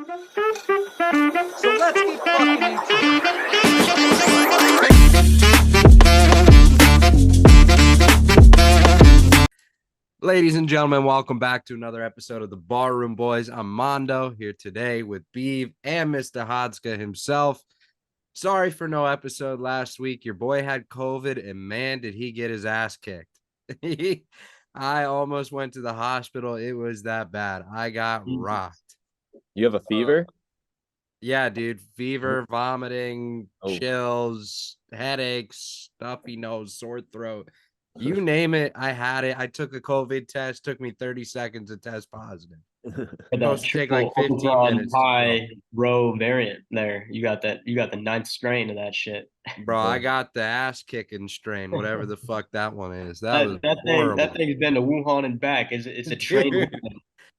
So let's get fucking into it. Ladies and gentlemen, welcome back to another episode of the Barroom Boys. I'm Mondo here today with Beeve and Mr. Hodska himself. Sorry for no episode last week. Your boy had COVID, and man, did he get his ass kicked. I almost went to the hospital. It was that bad. I got rocked. You have a fever? Yeah, dude. Fever, vomiting, chills, headaches, stuffy nose, sore throat. You name it, I had it. I took a COVID test. Took me 30 seconds to test positive. Supposed to take like 15 minutes. High row variant there. You got that. You got the 9th strain of that shit. Bro, I got the ass kicking strain, whatever the fuck that one is. That thing's been to Wuhan and back. It's a train.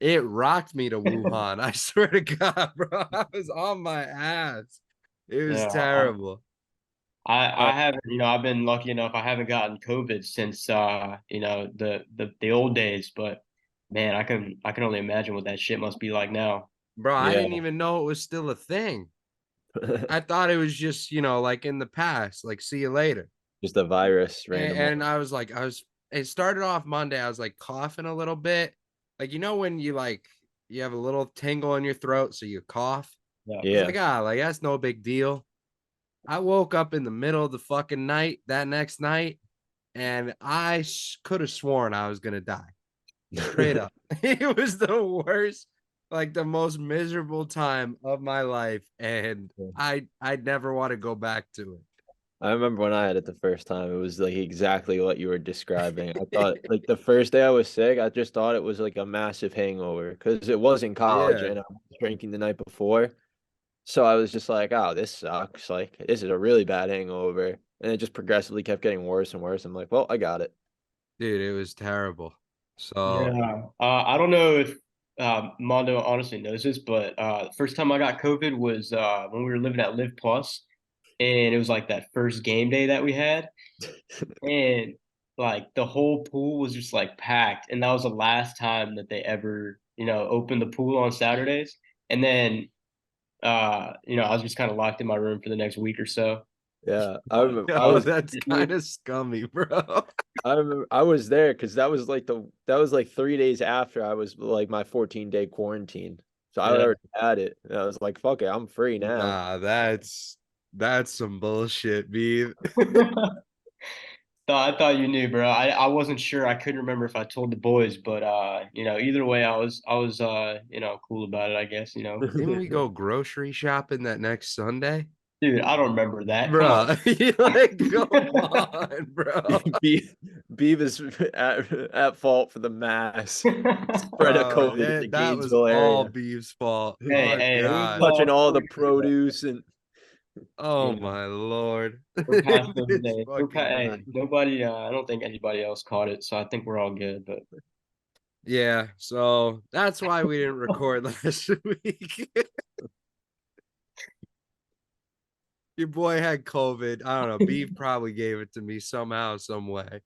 It rocked me to Wuhan. I swear to God, bro. I was on my ass. It was terrible. I haven't, I've been lucky enough. I haven't gotten COVID since the old days, but man, I can only imagine what that shit must be like now. Bro, I didn't even know it was still a thing. I thought it was just, like in the past, like see you later. Just a virus randomly. And I was like, it started off Monday. I was like coughing a little bit. Like, when you have a little tingle in your throat, so you cough. Yeah. That's no big deal. I woke up in the middle of the fucking night that next night, and I could have sworn I was gonna die. Straight up. It was the worst, like the most miserable time of my life, and I'd never want to go back to it. I remember when I had it the first time, it was like exactly what you were describing. I thought like the first day I was sick, I just thought it was like a massive hangover because it was in college and I was drinking the night before. So I was just like, oh, this sucks. Like, this is a really bad hangover. And it just progressively kept getting worse and worse. I'm like, well, I got it. Dude, it was terrible. So yeah, I don't know if Mondo honestly knows this, but the first time I got COVID was when we were living at Live Plus, and it was like that first game day that we had, and like the whole pool was just like packed, and that was the last time that they ever opened the pool on Saturdays, and then I was just kind of locked in my room for the next week or so. Yeah, I remember. That's kind of scummy, bro. I remember I was there because that was like 3 days after I was like my 14-day quarantine. So I already had it. And I was like, fuck it, I'm free now. Nah, that's some bullshit, Beeve. I thought you knew, bro. I wasn't sure. I couldn't remember if I told the boys, but either way, I was cool about it, I guess. Didn't we go grocery shopping that next Sunday? Dude, I don't remember that, bro. Come on, bro. Beeve is at fault for the mass spread of COVID in the Gainesville area. All Beeve's fault. Hey, touching all the produce and. Oh my Lord! We're past those days. Nobody. I don't think anybody else caught it, so I think we're all good. But yeah, so that's why we didn't record last week. Your boy had COVID. I don't know. Beef probably gave it to me somehow, some way.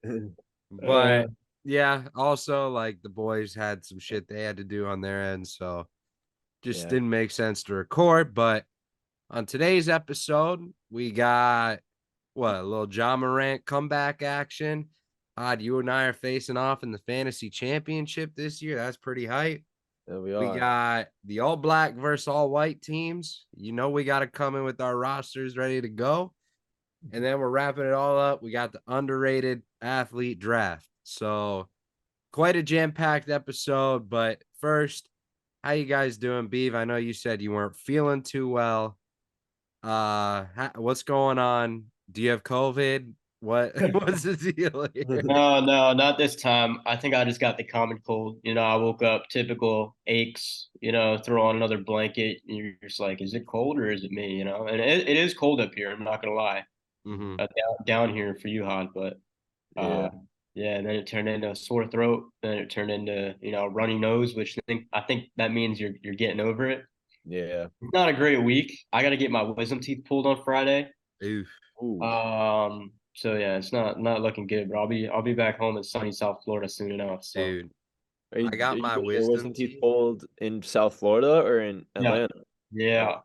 But yeah, also like the boys had some shit they had to do on their end, so just didn't make sense to record. But on today's episode, we got a little John Morant comeback action. You and I are facing off in the fantasy championship this year. That's pretty hype. There we are. We got the all black versus all white teams. We got to come in with our rosters ready to go. And then we're wrapping it all up. We got the underrated athlete draft. So quite a jam-packed episode. But first, how you guys doing, Beeve? I know you said you weren't feeling too well. What's going on? Do you have COVID? What's the deal here? No, not this time. I think I just got the common cold. I woke up, typical aches, throw on another blanket, and you're just like, is it cold or is it me? And it is cold up here, I'm not gonna lie. Mm-hmm. Down here for you, Hod, but and then it turned into a sore throat, then it turned into runny nose, which I think that means you're getting over it. Yeah. It's not a great week. I got to get my wisdom teeth pulled on Friday. Oof. So yeah, it's not looking good, but I'll be back home in sunny South Florida soon enough. So. Dude, I got my wisdom teeth pulled in South Florida or in Atlanta? Yeah.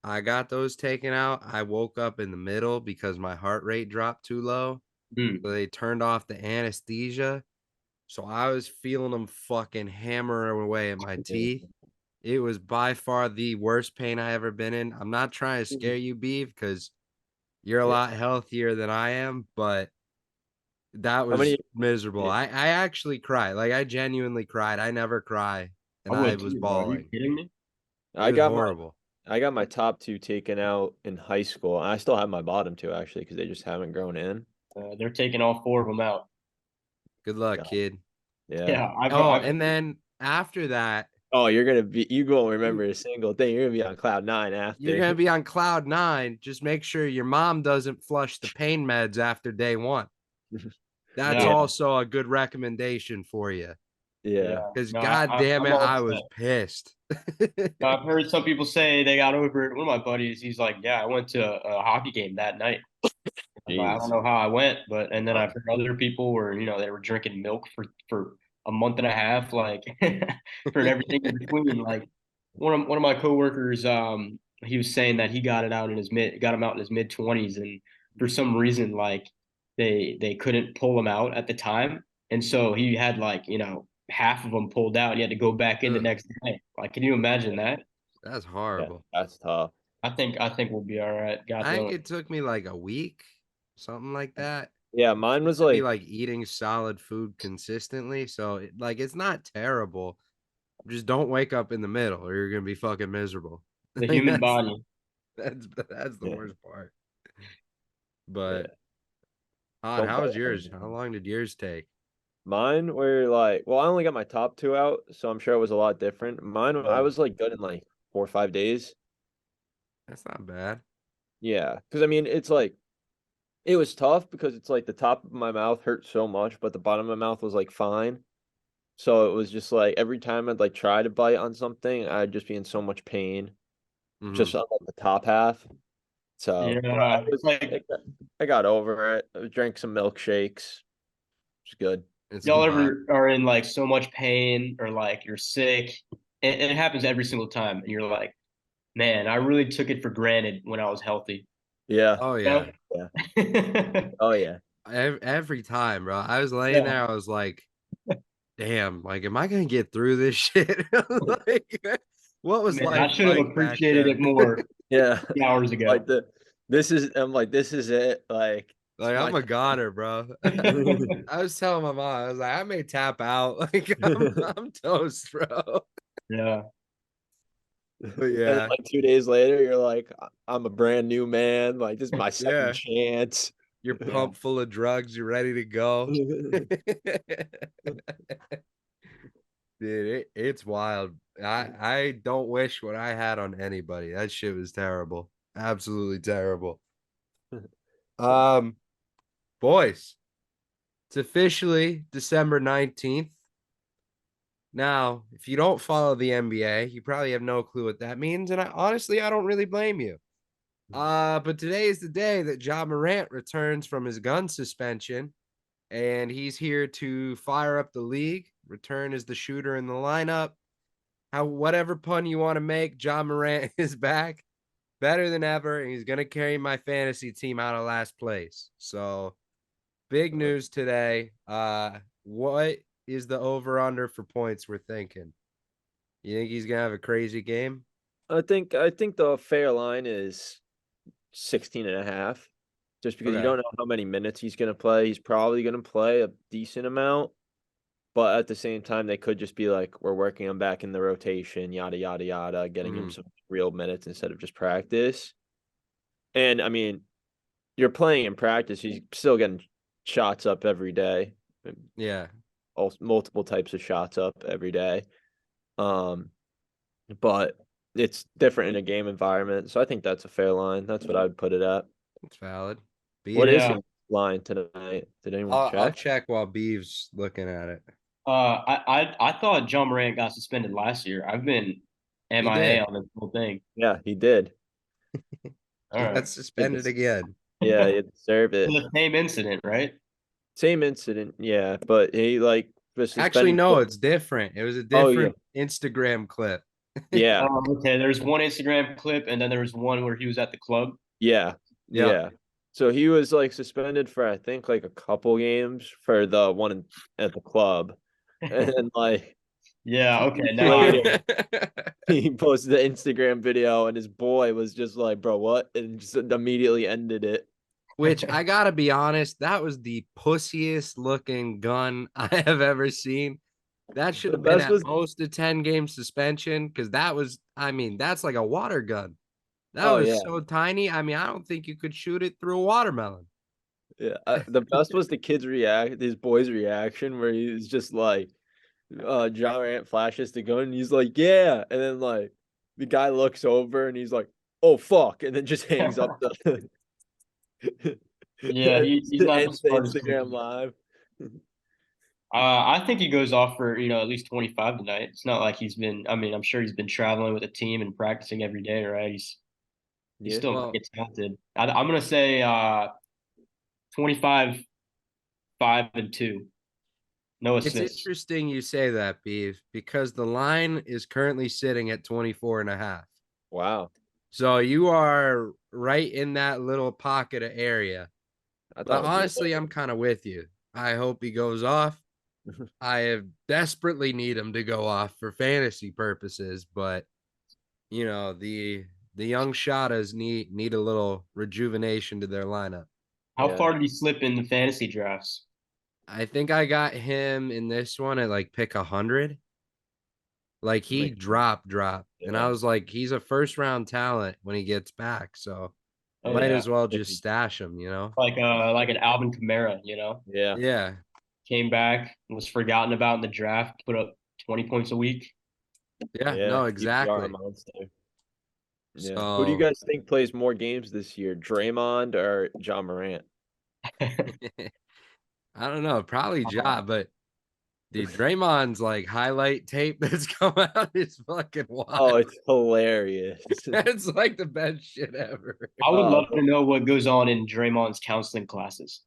I got those taken out. I woke up in the middle because my heart rate dropped too low. Mm. So they turned off the anesthesia. So I was feeling them fucking hammer away at my teeth. It was by far the worst pain I ever been in. I'm not trying to scare you, Beef, because you're a Yeah. lot healthier than I am, but that How was many? miserable. Yeah. I actually cried. Like I genuinely cried. I never cry, I and I would was too, bro. Are you bawling. kidding me? It I was got my horrible. I got my top two taken out in high school. I still have my bottom two actually because they just haven't grown in. They're taking all four of them out. Good luck, Yeah. kid. Yeah. Yeah, Oh, I've and then after that, Oh, you won't remember you a single thing. You're gonna be on cloud nine you're after. gonna be on cloud nine. Just make sure your mom doesn't flush the pain meds after day one. That's yeah, Yeah. also a good recommendation for you. yeah. Yeah. Because No, god damn I'm it, all I was set. pissed. I've heard some people say they got over it. One of my buddies, he's like, "Yeah, I went to a hockey game that night." I'm like, I don't Jeez. know how I went, but and then I've heard other people where they were drinking milk for a month and a half, like for everything in between. Like one of my coworkers, he was saying that he got him out in his mid 20s, and for some reason, like they couldn't pull him out at the time, and so he had like half of them pulled out, and he had to go back in the Ugh, next day. Like, can you imagine that? that's Yeah, horrible. that's tough. I think we'll be all right. God I think willing. it took me like a week, something like that. Yeah, mine was To be like like eating solid food consistently. So like it's not terrible. Just don't wake up in the middle or you're gonna be fucking miserable. The Like human body. that's the yeah, worst part. But yeah. Odd, Don't how bite was yours? How anything. long did yours take? Mine were like, well, I only got my top two out, so I'm sure it was a lot different. Mine, I Yeah. was like good in like 4 or 5 days. That's not bad. Yeah, because I mean, it's like it was tough because it's like the top of my mouth hurt so much, but the bottom of my mouth was like fine. So it was just like every time I'd like try to bite on something, I'd just be in so much pain, Hmm. just on like, the top half. So, but Yeah, it's like I got over it. I drank some milkshakes. It's good. It's y'all not. ever are in like so much pain or like you're sick, and it happens every single time, and you're like, man, I really took it for granted when I was healthy. Yeah, Oh You yeah. yeah. know? Oh yeah. Every time, bro. I was laying Yeah, there, I was like, damn, like, am I gonna get through this shit? Like, what was man, I life should have like back appreciated it then? more Yeah. 3 hours ago. Like I'm like, this is it. Like it's Like, my I'm a goner, bro. I was telling my mom, I was like, I may tap out. Like, I'm toast, bro. Yeah, But And yeah, like 2 days later, you're like, I'm a brand new man. Like this is my second yeah. chance. You're yeah. pumped full of drugs. You're ready to go. Dude, it's wild. I don't wish what I had on anybody. That shit was terrible. Absolutely terrible. Um, boys, it's officially December 19th. Now, if you don't follow the NBA, you probably have no clue what that means. And I don't really blame you. But today is the day that Ja Morant returns from his gun suspension, and he's here to fire up the league, return as the shooter in the lineup. Whatever pun you want to make, Ja Morant is back, better than ever, and he's gonna carry my fantasy team out of last place. So big news today. What is the over under for points we're thinking? You think he's gonna have a crazy game? I think the fair line is 16 and a half. Just because you Okay. don't know how many minutes he's gonna play. He's probably gonna play a decent amount. But at the same time, they could just be like, we're working him back in the rotation, yada yada yada, getting him Mm-hmm. some real minutes instead of just practice. And I mean, you're playing in practice, he's still getting shots up every day, Yeah, multiple types of shots up every day. Um, but it's different in a game environment, so I think that's a fair line. That's what I'd put it at. it's valid. What Beef. is Yeah. his line tonight? Did anyone I'll check? check while Beeves looking at it. I thought John Morant got suspended last year. I've been He MIA did. on this whole thing. Yeah, he did. All He right. got He suspended des- again. yeah, he deserved For it. the same incident, right? Same incident, yeah, but he like was Actually, suspended no, for. it's different. It was a Oh yeah, different Instagram clip. Yeah. Okay, there's one Instagram clip, and then there was one where he was at the club. Yeah. Yeah. Yeah. So he was like suspended for I think like a couple games for the one at the club. And then like Yeah, okay, now I later he posted the Instagram video and his boy was just like, bro, what? And just immediately ended it. Which I gotta be honest, that was the pussiest looking gun I have ever seen. That should The have been best at was most a 10-game suspension because that was, I mean, that's like a water gun. That oh was yeah. so tiny. I mean, I don't think you could shoot it through a watermelon. Yeah. The best was the kid's his boy's reaction where he was just like John Morant flashes the gun and he's like, yeah. And then like the guy looks over and he's like, oh fuck, and then just hangs up the Yeah, he's not the ends the smartest Instagram kid. live. I think he goes off for, at least 25 tonight. It's not like he's been, I mean, I'm sure he's been traveling with a team and practicing every day, right? He's Yeah. still Well, gets talented. I'm gonna say 25, 5 and 2. No it's assists. interesting you say that, Beef, because the line is currently sitting at 24.5. Wow. So you are right in that little pocket of area. I thought But it would be honestly, I'm kind of with you. I hope he goes off. I have desperately need him to go off for fantasy purposes, but the young Shadas need a little rejuvenation to their lineup. How yeah. far did he slip in the fantasy drafts? I think I got him in this one at like pick 100. Like he Like, dropped, and I yeah. was like, he's a first round talent when he gets back, so Oh might yeah, as well just stash him. like an Alvin Kamara. Yeah. Yeah, Came back, was forgotten about in the draft, put up 20 points a week. yeah, Yeah. no, PPR exactly. monster. Yeah. Who do you So guys think plays more games this year, Draymond or John Morant? I don't know, probably Ja, but dude, Draymond's like highlight tape that's come out is fucking Oh, wild. it's hilarious. It's like the best shit ever. I would Oh, love to know what goes on in Draymond's counseling classes.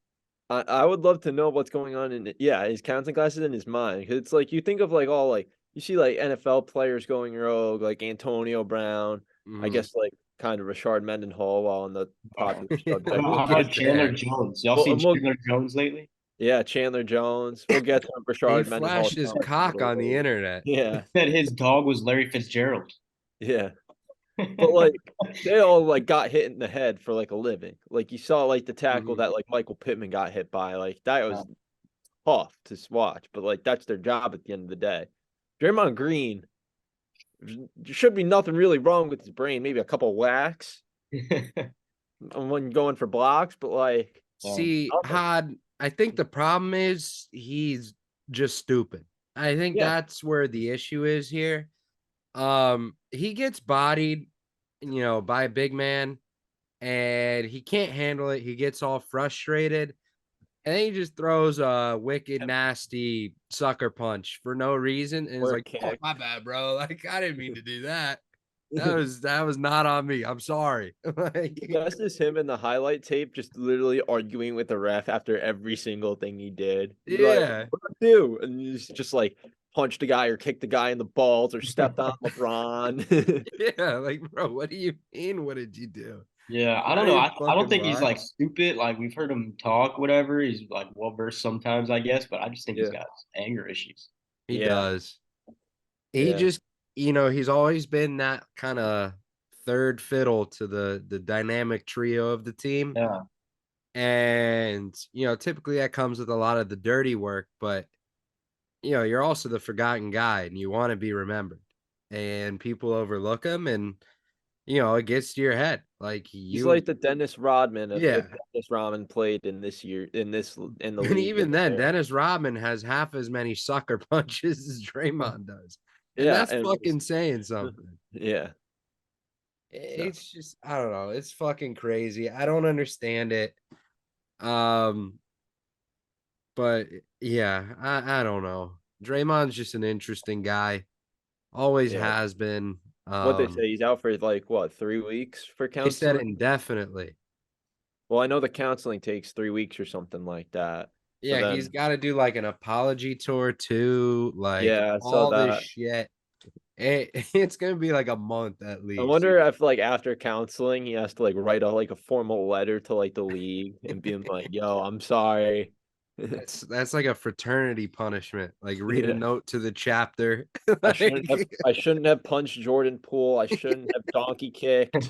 I would love to know what's going on in his counting classes in his mind. Because it's like you think of like all like you see like NFL players going rogue, like Antonio Brown, I Mhm. guess like kind of Rashard Mendenhall while on the popular Yeah, subject. we'll How about get Chandler there. Jones? Y'all Well, seen Chandler Jones lately? yeah, Chandler Jones. We'll get to He Rashard Mendenhall flashed his a cock little on the later. internet. Yeah, Said his dog was Larry Fitzgerald. yeah. But like they all like got hit in the head for like a living. Like you saw like the tackle Mhm. that like Michael Pittman got hit by. Like that was tough to watch, but like that's their job at the end of the day. Draymond Green, there should be nothing really wrong with his brain. Maybe a couple whacks when going for blocks, but like See, Had, I think the problem is he's just stupid. I think yeah, that's where the issue is here. He gets bodied, by a big man, and he can't handle it. He gets all frustrated, and then he just throws a wicked, nasty sucker punch for no reason, and it's or like, "Oh, kick. my bad, bro. Like, I didn't mean to do that. That was not on me. I'm sorry." Like, The best is him in the highlight tape, just literally arguing with the ref after every single thing he did. He'd be like, yeah, "What do I do?" And he's just like punched the guy or kicked the guy in the balls or stepped on LeBron. yeah. Like, bro, what do you mean? What did you do? Yeah, I Not don't know. even I don't fucking think he's lie. like stupid. Like we've heard him talk, whatever. He's like well versed sometimes, I guess, but I just think he's Yeah, got anger issues. He yeah, does. He yeah, just, he's always been that kind of third fiddle to the dynamic trio of the team. Yeah. And, typically that comes with a lot of the dirty work, but you're also the forgotten guy and you want to be remembered. And people overlook him and it gets to your head. Like he's you like the Dennis Rodman if yeah. Dennis Rodman played in this year in the And league even this then, era. Dennis Rodman has half as many sucker punches as Draymond does. And Yeah, that's and fucking saying something. yeah, no, It's just, I don't know. It's fucking crazy. I don't understand it. Um, but yeah, I don't know. Draymond's just an interesting guy. Always yeah. has been. What they say he's out for like what 3 weeks for They said counseling. indefinitely. Well, I know the counseling takes 3 weeks or something like that. So Yeah, he's then, got to do like an apology tour too, like yeah, I saw all this that. shit. It's gonna be like a month at I least. wonder if like after counseling he has to like write a formal letter to like the league and being like, "Yo, I'm sorry." That's like a fraternity punishment. Like read a Yeah. note to the chapter. I shouldn't have Like, I shouldn't have punched Jordan Poole. I shouldn't have donkey kicked. I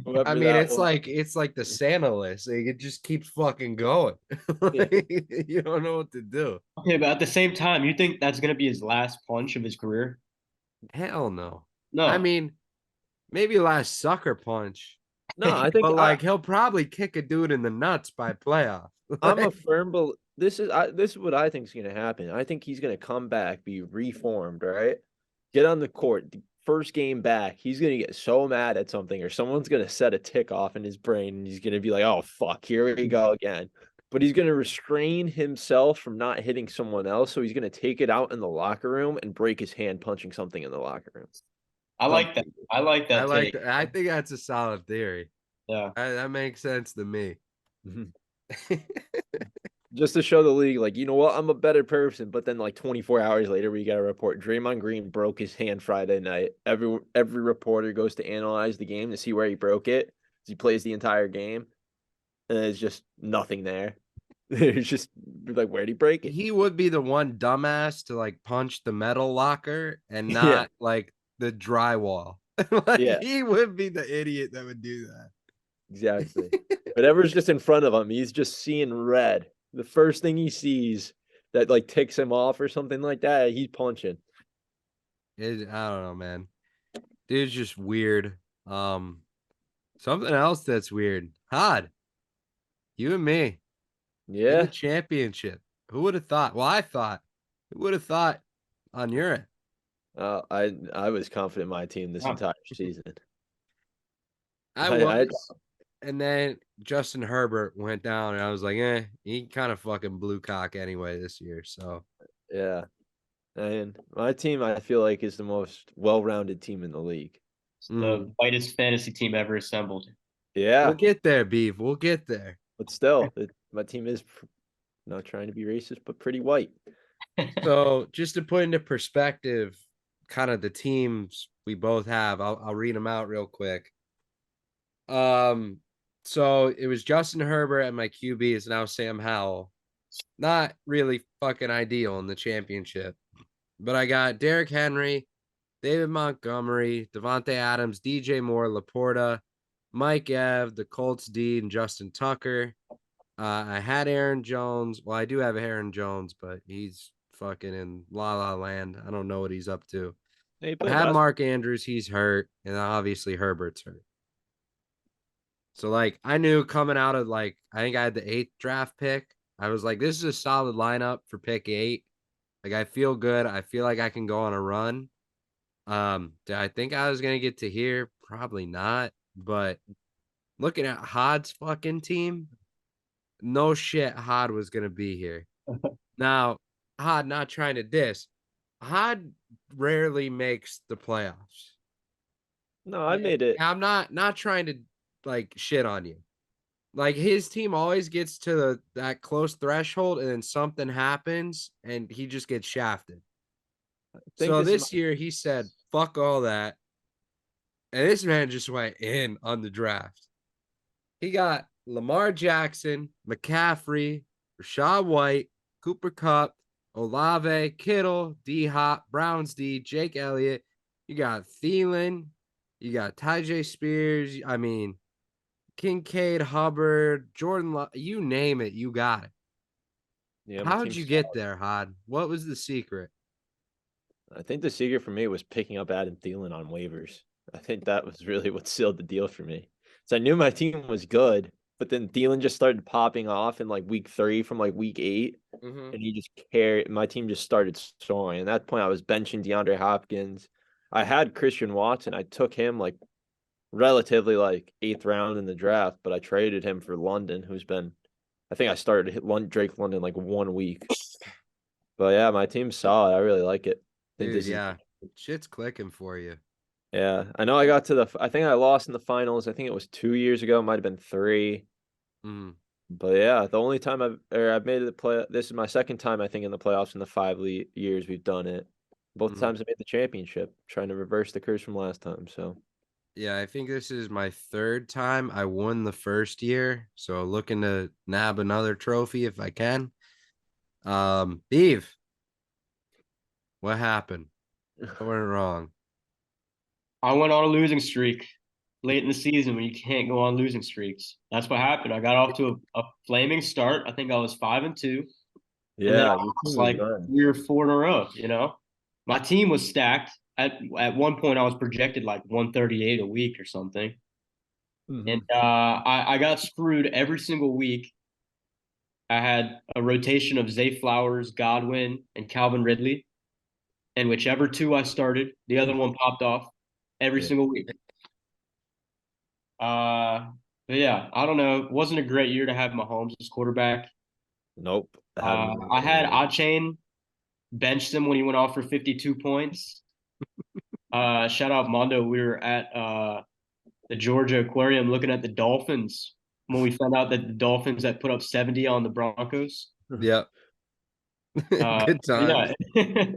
Whoever mean, that it's was. like the Santa list. Like, it just keeps fucking going. Like, you don't know what to do. Okay, but at the same time, you think that's gonna be his last punch of his career? Hell no. I No. mean, maybe last sucker punch, No, I think but like he'll probably kick a dude in the nuts by playoff. I'm a Like, firm this is what I think is gonna happen. I think he's gonna come back, be reformed, right? Get on the court. The first game back, he's gonna get so mad at something, or someone's gonna set a tick off in his brain, and he's gonna be like, "Oh fuck, here we go again." But he's gonna restrain himself from not hitting someone else, so he's gonna take it out in the locker room and break his hand punching something in the locker room. I like that. I like I that like take. that. I think that's a solid theory. Yeah. That makes sense to me. Mhm. Just to show the league, like, you know what, I'm a better person. But then, like 24 hours later, we got a report Draymond Green broke his hand Friday night. Every reporter goes to analyze the game to see where he broke it. He plays the entire game, and there's just nothing there. It's just like, where'd he break it? He would be the one dumbass to like punch the metal locker and Yeah, not like the drywall. Like yeah, he would be the idiot that would do that. exactly. Whatever's just in front of him, he's just seeing red. The first thing he sees that like ticks him off or something like that, he's punching. I don't know, man. Dude's just weird. Something else that's weird. Hod, you and me in the Yeah. championship. Who would have thought? Well, I thought. Who would have thought on your end? I was confident in my team this Wow. entire season. I I was, and then Justin Herbert went down, and I was like, he kind of fucking blew cock anyway this year. So yeah. And my team, I feel like, is the most well-rounded team in the league. The whitest fantasy team ever assembled. We'll Yeah, get there, Beef. We'll get there. but still, my team is not trying to be racist, but pretty white. So just to put into perspective, kind of the teams we both have, I'll read them out real quick. So it was Justin Herbert and my QB is now Sam Howell. Not really fucking ideal in the championship. But I got Derrick Henry, David Montgomery, Devontae Adams, DJ Moore, Laporta, Mike Ev, the Colts D, and Justin Tucker. I had Aaron Jones. Well, I do have Aaron Jones, but he's fucking in La La Land. I don't know what he's up to. Hey, I have Mark Andrews. He's hurt. And obviously Herbert's hurt. So, like, I knew coming out of, like, I think I had the 8th draft pick. I was like, this is a solid lineup for pick 8. Like, I feel good. I feel like I can go on a run. Did I think I was going to get to here? Probably not. But looking at Hod's fucking team, no shit, Hod was going to be here. Now, Hod, not trying to diss, Hod rarely makes the playoffs. No, I made it. I'm not trying to like shit on you. Like his team always gets to that close threshold and then something happens and he just gets shafted. So this year he said, fuck all that. And this man just went in on the draft. He got Lamar Jackson, McCaffrey, Rashad White, Cooper Kupp, Olave, Kittle, D Hop, Browns D, Jake Elliott. You got Thielen. You got Tyjae Spears. I mean, Kincaid, Hubbard, Jordan, you name it, you got it. Yeah, my How'd team's you get there, Hod? What was the secret? I think the secret for me was picking up Adam Thielen on waivers. I think that was really what sealed the deal for me. So I knew my team was good, but then Thielen just started popping off in like week 3 from like week 8, and he just carried. My team just started soaring. At that point, I was benching DeAndre Hopkins. I had Christian Watson. I took him like relatively like 8th round in the draft, but I traded him for London, who's been. I think I started to hit Drake London like 1 week. But yeah, my team's solid. I really like it. Dude, yeah. Shit's clicking for you. Yeah, I know I got to I think I lost in the finals. I think it was 2 years ago. It might have been 3. But yeah, the only time I've made it this is my second time I think in the playoffs in the 5 years we've done it. Both times I made the championship, trying to reverse the curse from last time. So Yeah, I think this is my third time. I won the first year, so looking to nab another trophy if I can. Eve, what happened? What went wrong? I went on a losing streak late in the season when you can't go on losing streaks. That's what happened. I got off to a flaming start. I think I was 5-2. And then I yeah, your team lost was like good. 3 or 4 in a row, you know? My team was stacked. At one point I was projected like 138 a week or something. And I got screwed every single week. I had a rotation of Zay Flowers, Godwin, and Calvin Ridley. And whichever two I started, the other one popped off every Yeah. single week. But yeah, I don't know. It wasn't a great year to have Mahomes as quarterback. Nope. I have him I in had there. Chain benched him when he went off for 52 points. Shout out Mondo. We were at the Georgia Aquarium looking at the Dolphins when we found out that the Dolphins had put up 70 on the Broncos. Yep. Good times. Yeah,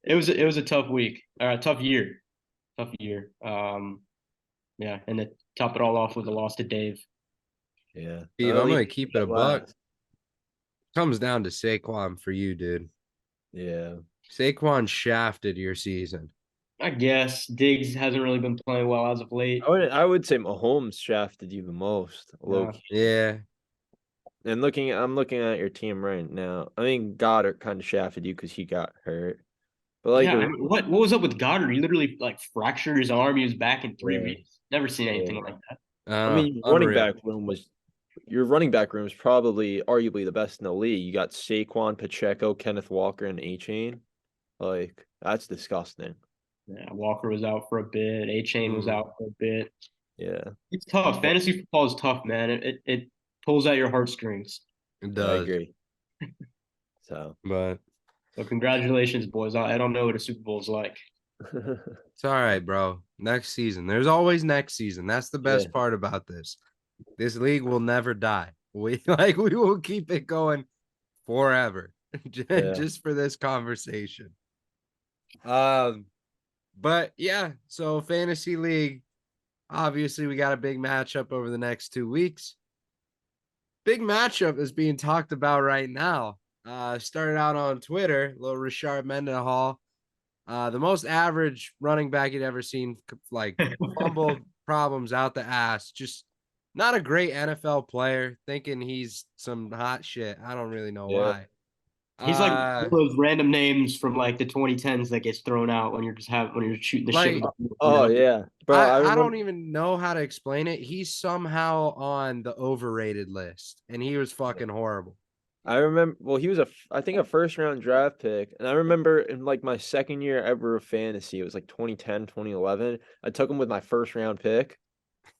it was a tough week, or a tough year. Yeah, and to top it all off with a loss to Dave. Yeah. Eve, At I'm least gonna keep it a buck. last. Comes down to Saquon for you, dude. Yeah. Saquon shafted your season. I guess Diggs hasn't really been playing well as of late. I would say Mahomes shafted you the most, low Yeah. key. Yeah. And I'm looking at your team right now. I mean, Goddard kind of shafted you because he got hurt. But like Yeah, I the mean, what was up with Goddard? He literally like fractured his arm. He was back in 3 weeks. yeah, Never seen yeah. anything like that. I mean, Unreal. your running back room was probably arguably the best in the league. You got Saquon, Pacheco, Kenneth Walker, and A-Chain. Like that's disgusting. Yeah, Walker was out for a bit. A-Chain was Mm, out for a bit. Yeah, It's tough. but Fantasy football is tough, man. It pulls out your heartstrings. it I does. agree. So But So congratulations, boys. I don't know what a Super Bowl is like. it's all right, bro. Next season. There's always next season. That's the yeah, best part about this. This league will never die. We we will keep it going forever. yeah. Just for this conversation. Um, but yeah, so fantasy league. Obviously, we got a big matchup over the next 2 weeks. Big matchup is being talked about right now. Started out on Twitter, little Richard Mendenhall. The most average running back you'd ever seen, like fumbled problems out the ass. Just not a great NFL player. Thinking he's some hot shit. I don't really know Yeah. why. He's like one of those random names from like the 2010s that gets thrown out when you're shooting the shit Like, with the field, Oh yeah, bro. I I don't remember. even know how to explain it. He's somehow on the overrated list, and he was fucking horrible. I remember. Well, he was I think a first round draft pick, and I remember in like my second year ever of fantasy, it was like 2010, 2011. I took him with my first round pick,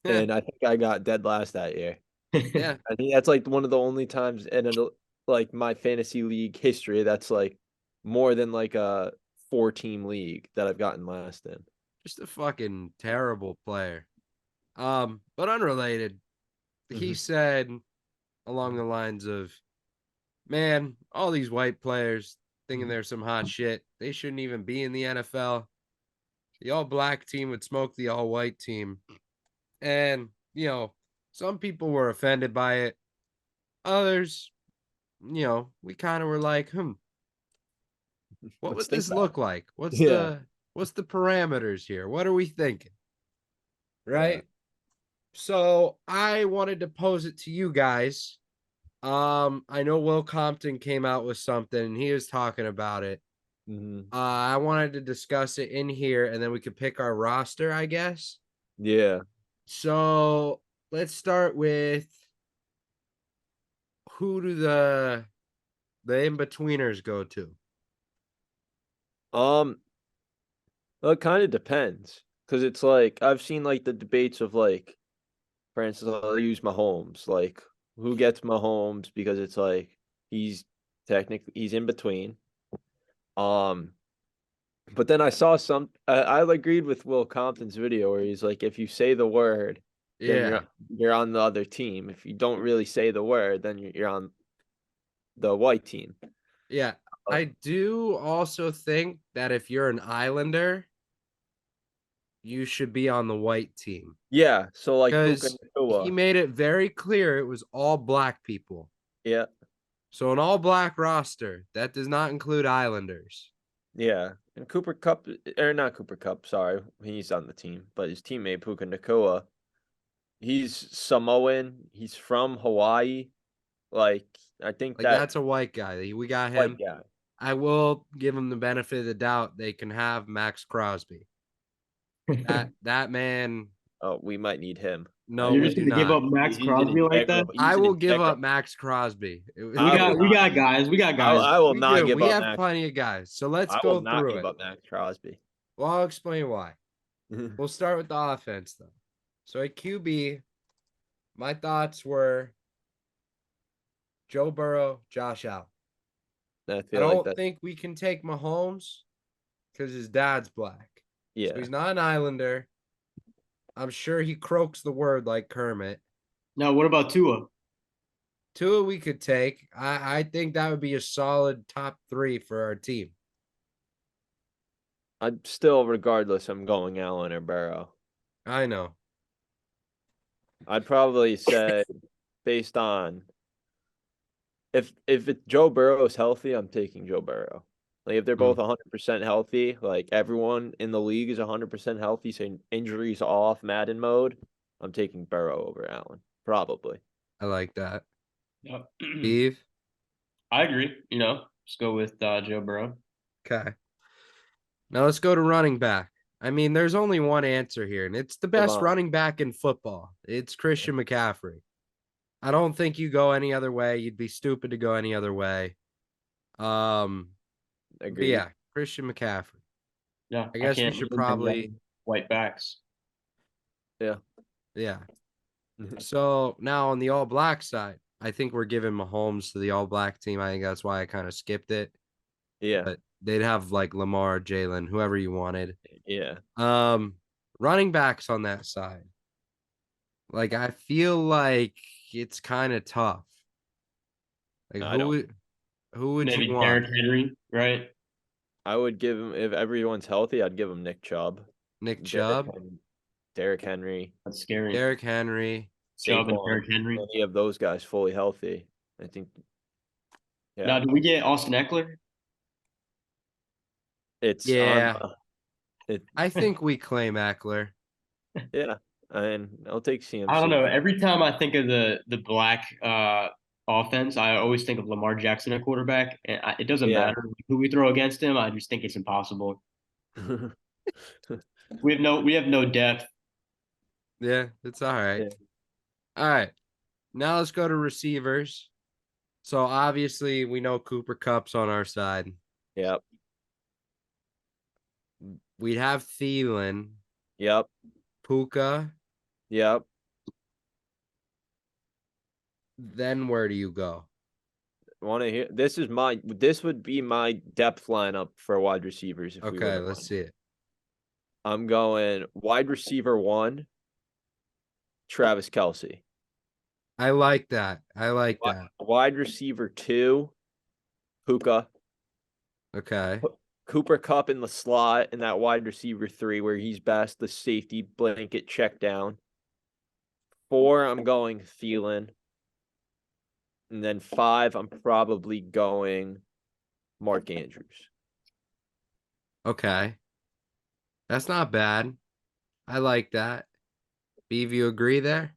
and I think I got dead last that year. Yeah, I think that's like one of the only times in like my fantasy league history that's like more than like a 4-team league that I've gotten last in. just a fucking terrible player. But unrelated, he said along the lines of, "Man, all these white players thinking they're some hot shit. They shouldn't even be in the NFL. The all black team would smoke the all white team." And, some people were offended by it. Others, we kind of were like, what Let's would think this about look like? it. Yeah. What's the parameters here? What are we thinking? Yeah. Right? So I wanted to pose it to you guys. I know Will Compton came out with something and he was talking about it. I wanted to discuss it in here and then we could pick our roster, I guess. Yeah. So let's start with who do the in-betweeners go to? Um, well, it kind of depends because it's like I've seen like the debates of like, for instance, I'll use Mahomes. Like, who gets Mahomes because it's like he's in between. Um, but then I saw I agreed with Will Compton's video where he's like, if you say the word, then Yeah. you're on the other team. If you don't really say the word, then you're on the white team. Yeah. I do also think that if you're an Islander, you should be on the white team. Yeah, so like Puka Because he Nacua. made it very clear it was all black people. Yeah, So an all black roster, that does not include Islanders. yeah. And Cooper Cup, or not Cooper Cup, sorry, he's on the team, but his teammate Puka Nacua, he's Samoan. He's from Hawaii. Like, I think Like that that's a white guy. We got white him. guy. I will give him the benefit of the doubt. They can have Max Crosby. That man. Oh, we might need him. No, You're we just do gonna give not. up Max He's an Crosby like that? integral. I He's an will give up integral. Max Crosby. We I will got we not. got guys. We got guys. I will We not do. give We up have Max. plenty of guys. So let's I will go not through give it. up Max Crosby. Well, I'll explain why. We'll start with the offense, though. So at QB, my thoughts were Joe Burrow, Josh Allen. I I feel like don't that. think we can take Mahomes because his dad's black. Yeah, So he's not an Islander. I'm sure he croaks the word like Kermit. Now, what about Tua? Tua we could take. I think that would be a solid top 3 for our team. I'm still, regardless, I'm going Allen or Burrow. I know. I'd probably say, based on if Joe Burrow is healthy, I'm taking Joe Burrow. Like if they're both 100% healthy, like everyone in the league is 100% healthy, so injuries off, Madden mode, I'm taking Burrow over Allen, probably. I like that. Yep. Steve? I agree. Just go with Joe Burrow. Okay. Now let's go to running back. I mean, there's only one answer here, and it's the best running back in football. It's Christian McCaffrey. I don't think you go any other way. You'd be stupid to go any other way. But yeah, Christian McCaffrey. Yeah, I guess we should probably white backs. Yeah. Yeah. So now on the all black side, I think we're giving Mahomes to the all black team. I think that's why I kind of skipped it. Yeah. But they'd have like Lamar, Jalen, whoever you wanted. Yeah. Running backs on that side. Like I feel like it's kind of tough. Like who would Maybe you want? Derrick Henry, right? I would give him, if everyone's healthy, I'd give him Nick Chubb. Derrick Henry. That's scary. Derrick Henry. Chubb and Derrick Henry. Any of those guys fully healthy. I think. Yeah. Now, do we get Austin Eckler? It's I think we claim Eckler. Yeah, and I'll take CMC. I don't know. Every time I think of the black offense, I always think of Lamar Jackson at quarterback, and it doesn't matter who we throw against him. I just think it's impossible. we have no depth. Yeah, it's all right. Yeah. All right. Now let's go to receivers. So obviously we know Cooper Kupp's on our side. Yep. We'd have Thielen. Yep. Puka. Yep. Then where do you go? Want to hear? This would be my depth lineup for wide receivers. Okay, let's see it. I'm going wide receiver 1, Travis Kelce. I like that. Wide receiver 2, Puka. Okay. Cooper Kupp in the slot in that wide receiver 3 where he's best, the safety blanket check down. 4, I'm going Thielen. And then 5, I'm probably going Mark Andrews. Okay. That's not bad. I like that. Beav, you agree there?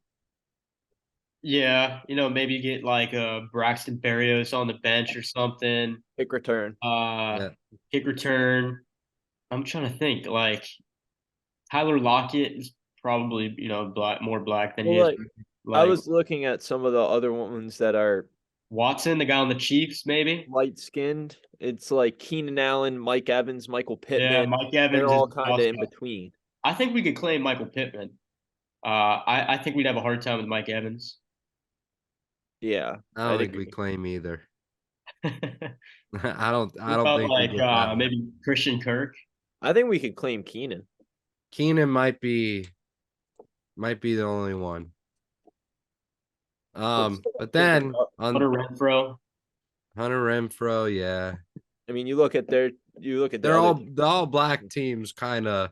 Yeah, maybe get like Braxton Berrios on the bench or something. Kick return. Kick return. I'm trying to think. Like Tyler Lockett is probably more black than he is. I was looking at some of the other ones that are Watson, the guy on the Chiefs, maybe light skinned. It's like Keenan Allen, Mike Evans, Michael Pittman. Yeah, Mike Evans. They're all kind of in between. I think we could claim Michael Pittman. I think we'd have a hard time with Mike Evans. Yeah, I don't think we claim either. I don't think like we get that maybe Christian Kirk. I think we could claim Keenan. Keenan might be the only one. But then Hunter Renfro, yeah. I mean, you look at the They're other the all black teams kind of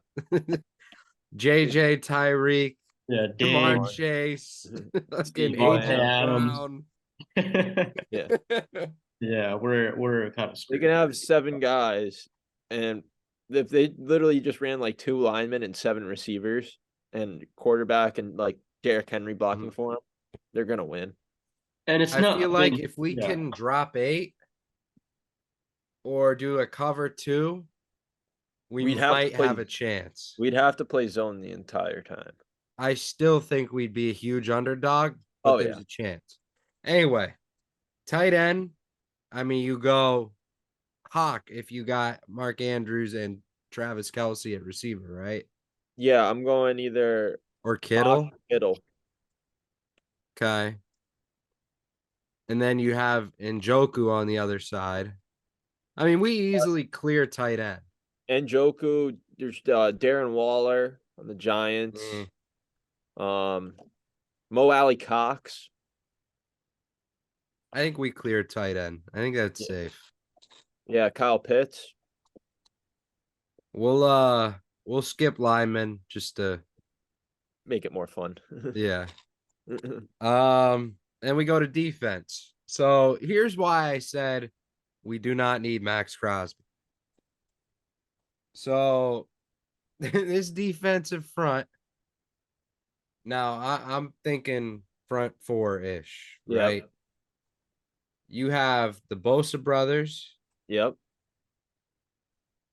JJ Tyreek, Yeah, Jamar Diggs, Chase, fucking Steve Devontae AJ Lamb. Adams. Brown. Yeah, Yeah, we're kind of they screwed. can have 7 guys, and if they literally just ran like 2 linemen and 7 receivers and quarterback and like Derrick Henry blocking for them, they're gonna win. And it's I feel not like been, if we yeah. can drop 8 or do a cover 2, we We'd have to might have play. a chance. We'd have to play zone the entire time. I still think we'd be a huge underdog, but Oh there's yeah, a chance. Anyway, tight end. I mean, you go Hawk if you got Mark Andrews and Travis Kelce at receiver, right? yeah. I'm going either Or Hawk Kittle. or Kittle. Okay. And then you have Njoku on the other side. I mean, we easily clear tight end. Njoku. There's Darren Waller on the Giants. Mo Alley Cox. I think we clear tight end. I think that's safe. Yeah, Kyle Pitts. We'll skip linemen just to Make it more fun. yeah. And we go to defense. So here's why I said we do not need Max Crosby. So this defensive front. Now I'm thinking front 4-ish, right? Yep. You have the Bosa brothers. Yep.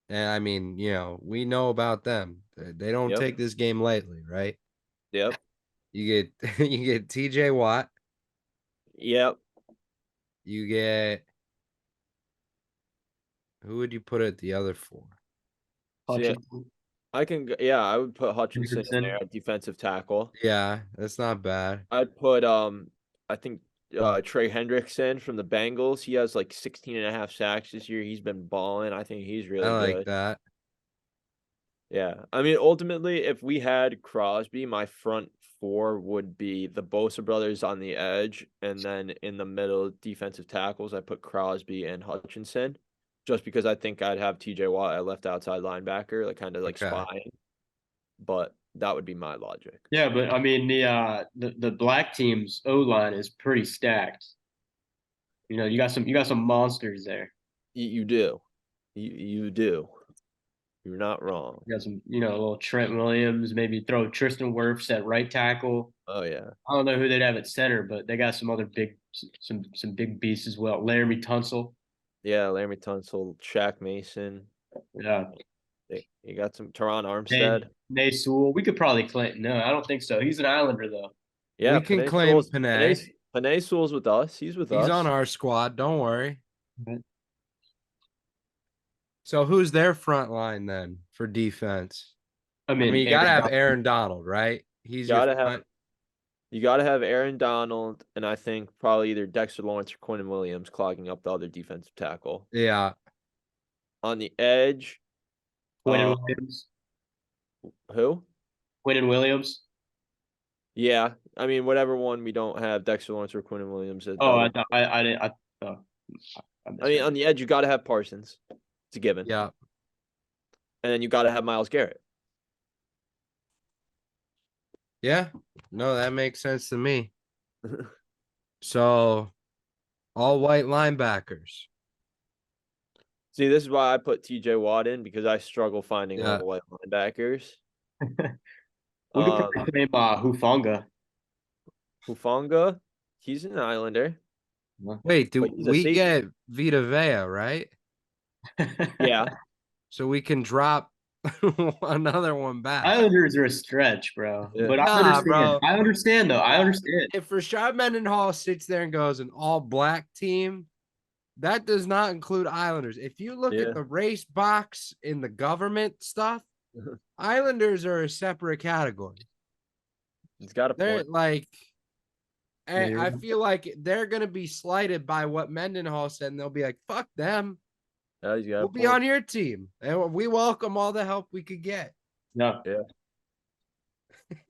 And I mean, we know about them. They don't Yep. take this game lightly, right? Yep. You get you get TJ Watt. Yep. You get who would you put at the other 4? Hutchinson. I would put Hutchinson in there at defensive tackle. Yeah, that's not bad. I'd put I think Trey Hendrickson from the Bengals. He has like 16.5 sacks this year. He's been balling. I think he's really I like good. that. Yeah. I mean, ultimately, if we had Crosby, my front 4 would be the Bosa brothers on the edge, and then in the middle, defensive tackles, I put Crosby and Hutchinson, just because I think I'd have TJ Watt at left outside linebacker, like kind of like Okay. spying. But that would be my logic. Yeah, but I mean the black team's O line is pretty stacked. You got some monsters there. You do. You do. You're not wrong. You got some, little Trent Williams, maybe throw Tristan Wirfs at right tackle. Oh yeah. I don't know who they'd have at center, but they got some other some big beasts as well. Laramie Tunsil. Yeah, Laramie Tunsil, Shaq Mason. Yeah. You got some Teron Armstead. Nay Sewell. We could probably claim. No, I don't think so. He's an Islander though. Yeah, we can claim Panay. Panay Sewell's with us. He's with us. He's on our squad. Don't worry. Mhm. So who's their front line then for defense? I mean, you gotta have Aaron Donald, right? He's your front. You gotta have Aaron Donald, and I think probably either Dexter Lawrence or Quinnen Williams clogging up the other defensive tackle. Yeah. On the edge, Quinnen Williams. Who? Quinnen Williams. Yeah, I mean, whatever one we don't have Dexter Lawrence or Quinnen Williams. Oh, I didn't. I mean, on the edge, you got to have Parsons. It's a given. Yeah. And then you got to have Myles Garrett. Yeah. No, that makes sense to me. So, all white linebackers. See, this is why I put TJ Watt in, because I struggle finding all the white linebackers. We could probably name Hufanga. Hufanga, he's an Islander. Wait, do we get Vita Vea, right? Yeah. So we can drop another one back. Islanders are a stretch, bro. Yeah. But I understand. Bro. I understand, though. I understand. If Rashad Mendenhall sits there and goes an all-black team, that does not include Islanders. If you look at the race box in the government stuff, Islanders are a separate category. It's got a They're point. like, I feel like they're going to be slighted by what Mendenhall said, and they'll be like, fuck them. We'll be on your team, and we welcome all the help we could get. Yeah.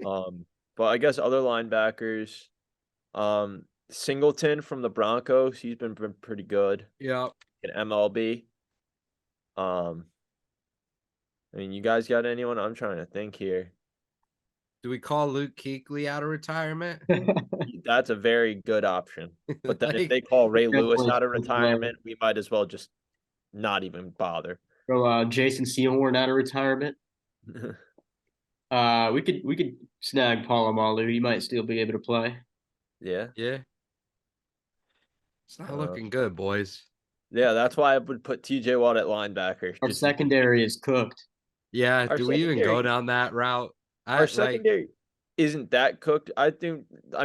But I guess other linebackers, Singleton from the Broncos, he's been pretty good. Yeah. In MLB. I mean, you guys got anyone? I'm trying to think here. Do we call Luke Kuechly out of retirement? That's a very good option. But then if Like, they call Ray Lewis Definitely out of good player. retirement, we might as well just not even bother. Throw Jason Sehorn out of retirement. We could snag Polamalu. He might still be able to play. Yeah. yeah. It's not looking good, boys. Yeah, that's why I would put TJ Watt at linebacker. Our secondary is cooked. Yeah, Our do we even secondary- go down that route? Our secondary isn't that cooked. I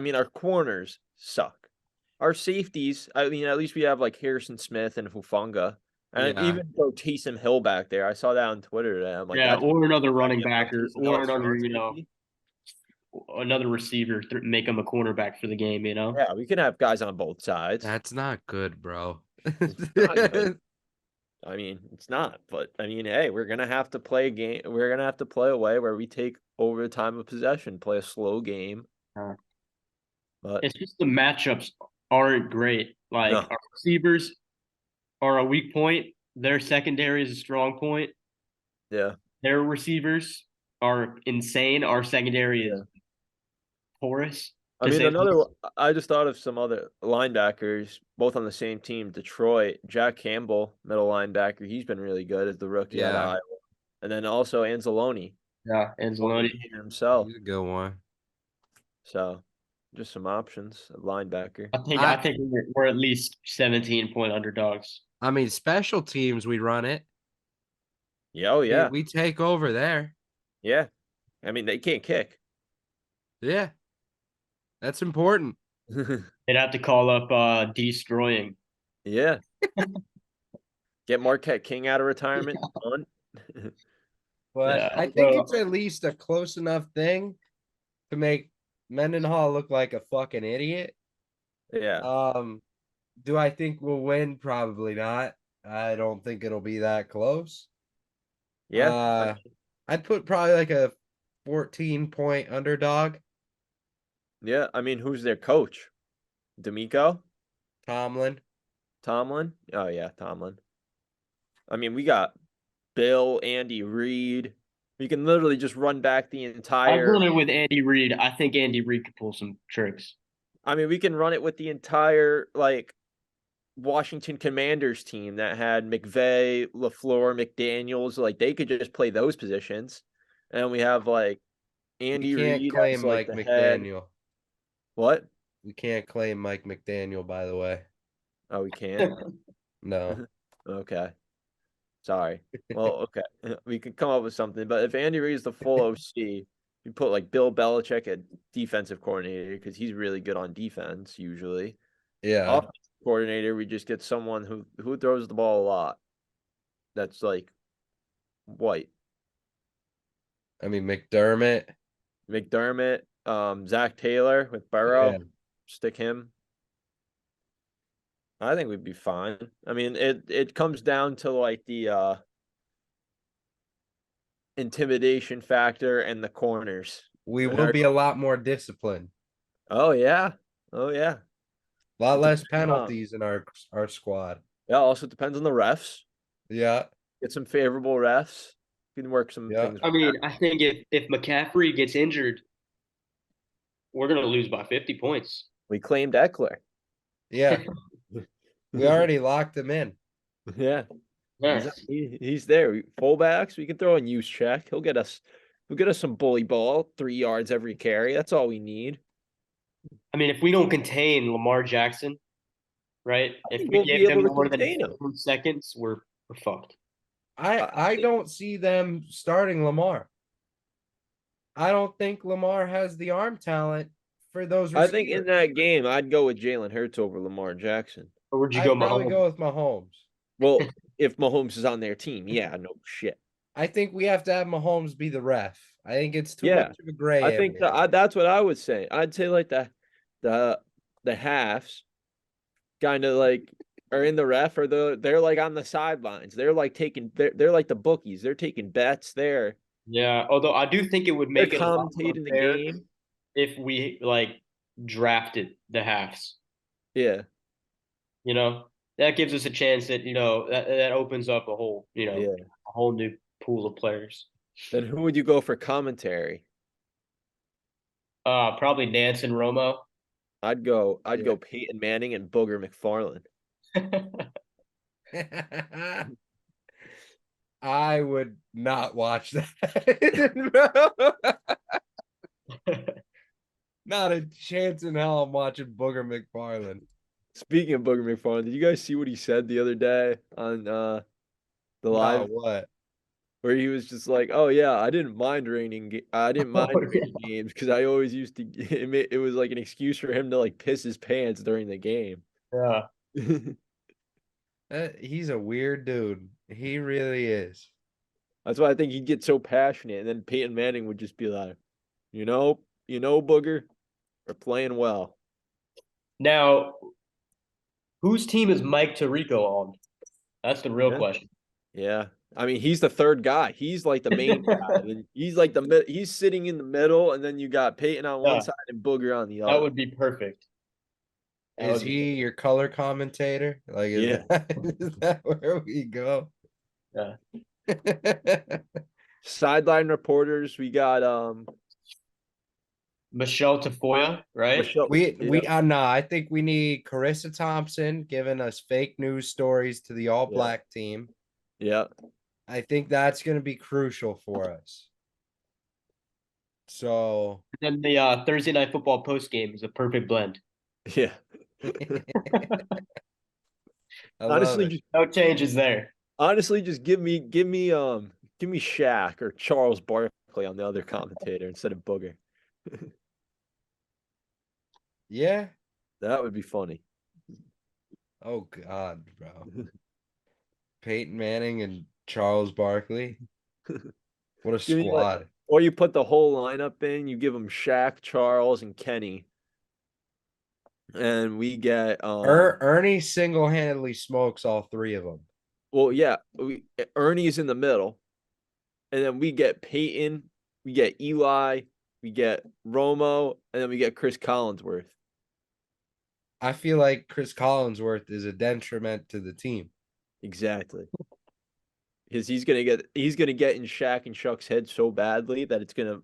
mean, our corners suck. Our safeties, I mean, at least we have like Harrison Smith and Hufanga. And Yeah. even throw Taysom Hill back there. I saw that on Twitter today. I'm like, Yeah, that's or another running yeah, back Taysom Hill or at another, strong safety. Another receiver. Make him a cornerback for the game. Yeah, we can have guys on both sides. That's not good, bro. It's not good. I mean, it's not, but I mean, hey, we're gonna have to play a game. We're gonna have to play a way where we take over the time of possession, play a slow game. But it's just the matchups aren't great. Like no. our receivers are a weak point. Their secondary is a strong point. Yeah. Their receivers are insane. Our secondary is Yeah. porous. I mean, I just thought of some other linebackers, both on the same team. Detroit, Jack Campbell, middle linebacker. He's been really good as the rookie out of Yeah. Iowa. And then also Anzalone. Yeah, Anzalone himself. He's a good one. So, just some options at linebacker. I think we're at least 17-point underdogs. I mean, special teams, we run it. Yeah, oh yeah. We take over there. Yeah. I mean, they can't kick. Yeah. That's important. They'd have to call up destroying. Yeah. Get Marquette King out of retirement. But Yeah, I think it's at least a close enough thing to make Mendenhall look like a fucking idiot. Yeah. Do I think we'll win? Probably not. I don't think it'll be that close. Yeah. I'd put probably like a 14-point underdog. Yeah. I mean, who's their coach? D'Amico? Tomlin? Oh, yeah, Tomlin. I mean, we got Bill, Andy Reid. We can literally just run back the entire. I'll run it with Andy Reid. I think Andy Reid could pull some tricks. I mean, we can run it with the entire, like, Washington Commanders team that had McVay, LaFleur, McDaniels. Like, they could just play those positions. And we have, like, Andy Reid. We can't claim as, like, Mike the head. McDaniel. What? We can't claim Mike McDaniel, by the way. Oh, we can't? No. Okay. Sorry. Well, okay. We could come up with something. But if Andy Reid's the full OC, you put like Bill Belichick at defensive coordinator because he's really good on defense usually. Yeah. Offensive coordinator, we just get someone who throws the ball a lot. That's like white. I mean McDermott, Zach Taylor with Burrow. Yeah. Stick him. I think we'd be fine. I mean, it comes down to like the intimidation factor and the corners. We will be a lot more disciplined. Oh yeah. Oh yeah. A lot less penalties in our squad. Yeah, also depends on the refs. Yeah. Get some favorable refs. You can work some things. I mean, I think if McCaffrey gets injured, we're gonna lose by 50 points. We claimed Eckler. Yeah. We already locked him in. Yeah. He's there. Fullbacks, we can throw in use check. He'll get us some bully ball, 3 yards every carry. That's all we need. I mean, if we don't contain Lamar Jackson, right? If we won't give be them able to more than contain him. 2 seconds, we're fucked. I don't see them starting Lamar. I don't think Lamar has the arm talent for those receivers. I think in that game, I'd go with Jalen Hurts over Lamar Jackson. Or would you I'd go probably Mahomes? go with Mahomes. Well, if Mahomes is on their team, yeah, no shit. I think we have to have Mahomes be the ref. I think it's too much of a gray I think that's what I would say. I'd say like the halves kind of like are in the ref or they're like on the sidelines. They're like they're like the bookies. They're taking bets there. Yeah, although I do think it would make it commentating the game if we like drafted the halves. Yeah. You know? that gives us a chance that that opens up Yeah. a whole new pool of players. Then who would you go for commentary? Probably Nance and Romo. I'd Yeah. go Peyton Manning and Booger McFarland. I would not watch that. Not a chance in hell I'm watching Booger McFarland. Speaking of Booger McFarland, did you guys see what he said the other day on the No, live what? where he was just like, "Oh yeah, I didn't mind Oh, yeah. raining games because I always used to it was like an excuse for him to like piss his pants during the game." Yeah. He's a weird dude. He really is. That's why I think he'd get so passionate, and then Peyton Manning would just be like, Booger, we're playing well." Now, whose team is Mike Tirico on? That's the real Yeah. question. Yeah. I mean, he's the third guy. He's like the main guy. And he's like he's sitting in the middle, and then you got Peyton on one Yeah, side and Booger on the that other. would be perfect. That Is would be he your color commentator? Like, Yeah. is that where we go? yeah. Sideline reporters, we got Michelle Tafoya, right? Michelle. We Yeah, no, I think we need Carissa Thompson giving us fake news stories to the all yeah, black team. yeah, I think that's going to be crucial for us. So, And then the Thursday night football post game is a perfect blend. yeah. I love honestly, it. just No changes there. just give me Shaq or Charles Barkley on the other commentator instead of Booger. Yeah. That would be funny. Oh God, bro. Peyton Manning and Charles Barkley. What a Give me like, squad. or you put the whole lineup in. You give them Shaq, Charles, and Kenny, and we get Ernie single-handedly smokes all three of them. well, yeah, Ernie's in the middle, and then we get Peyton, we get Eli, we get Romo, and then we get Chris Collinsworth. I feel like Chris Collinsworth is a detriment to the team. Exactly. Because he's gonna get in Shaq and Chuck's head so badly that it's gonna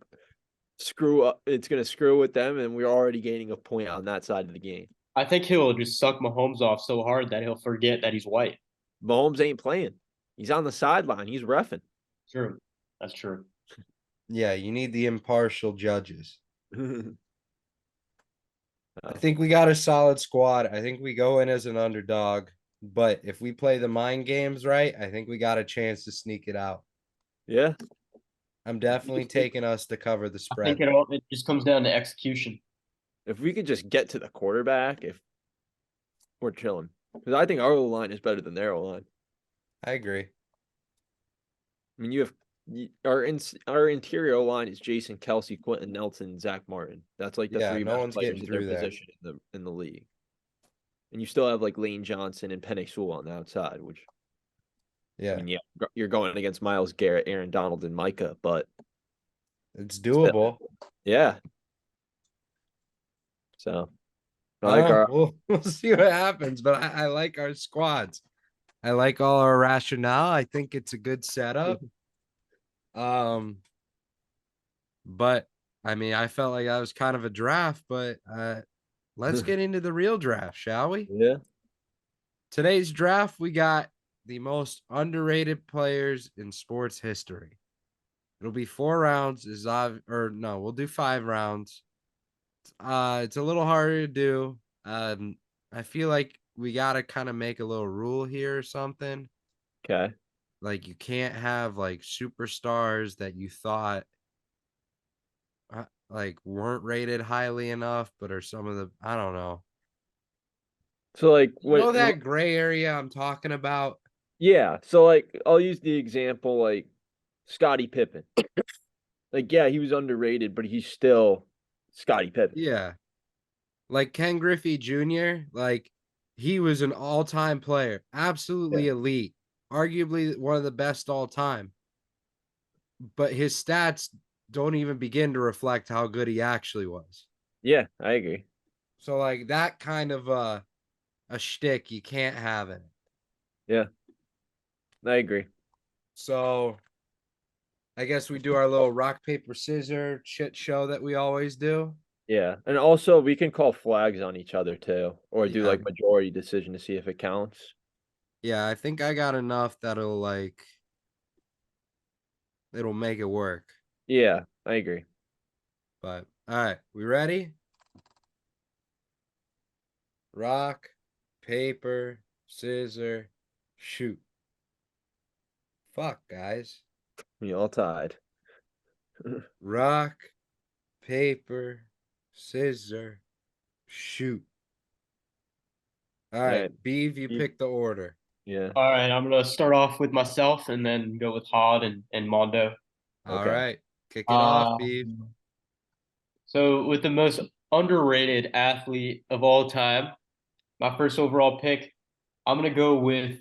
screw up. It's gonna screw with them, and we're already gaining a point on that side of the game. I think he'll just suck Mahomes off so hard that he'll forget that he's white. Mahomes ain't playing. He's on the sideline. He's reffing. True. That's true. Yeah, you need the impartial judges. Oh. I think we got a solid squad. I think we go in as an underdog, but if we play the mind games right, I think we got a chance to sneak it out. Yeah. I'm definitely taking us to cover the I think spread. it just comes down to execution. If we could just get to the quarterback, if we're chilling. Because I think our line is better than their line. I agree. I mean, our interior line is Jason Kelsey, Quentin Nelson, Zach Martin. That's like the Yeah, three no best one's players getting at their through there. position in the league. And you still have like Lane Johnson and Penei Sewell on the outside, which I Yeah, mean, yeah, you're going against Myles Garrett, Aaron Donald, and Micah, but it's still, doable. yeah. So I like our We'll see what happens, but I like our squads. I like all our rationale. I think it's a good setup. But I mean, I felt like that was kind of a draft, but let's get into the real draft, shall we? yeah. Today's draft, we got the most underrated players in sports history. It'll be 4 rounds. We'll do 5 rounds. It's a little harder to do. I feel like we gotta kind of make a little rule here or something. Okay. Like you can't have like superstars that you thought like weren't rated highly enough, but are some of the I don't know. So like You know that gray area I'm talking about? yeah. So like I'll use the example like Scottie Pippen. Like, yeah, he was underrated, but he's still Scottie Pippen. Yeah. Like Ken Griffey Jr., like he was an all-time player, absolutely elite, arguably one of the best all time. But his stats don't even begin to reflect how good he actually was. Yeah, I agree. So like that kind of a shtick. You can't have it. Yeah, I agree. So I guess we do our little rock, paper, scissors shit show that we always do. Yeah, and also we can call flags on each other too, or do Yeah. like majority decision to see if it counts. Yeah, I think I got enough that'll like it'll make it work. Yeah, I agree. But all right, we ready? Rock, paper, scissors, shoot. Fuck, guys. We all tied. Rock, paper, scissors, shoot. All All right, right. Beeve, you pick the order. Yeah. All right, I'm gonna start off with myself and then go with Hod and Mondo. All Okay. right, kick it off, Beeve. So with the most underrated athlete of all time, my first overall pick, I'm gonna go with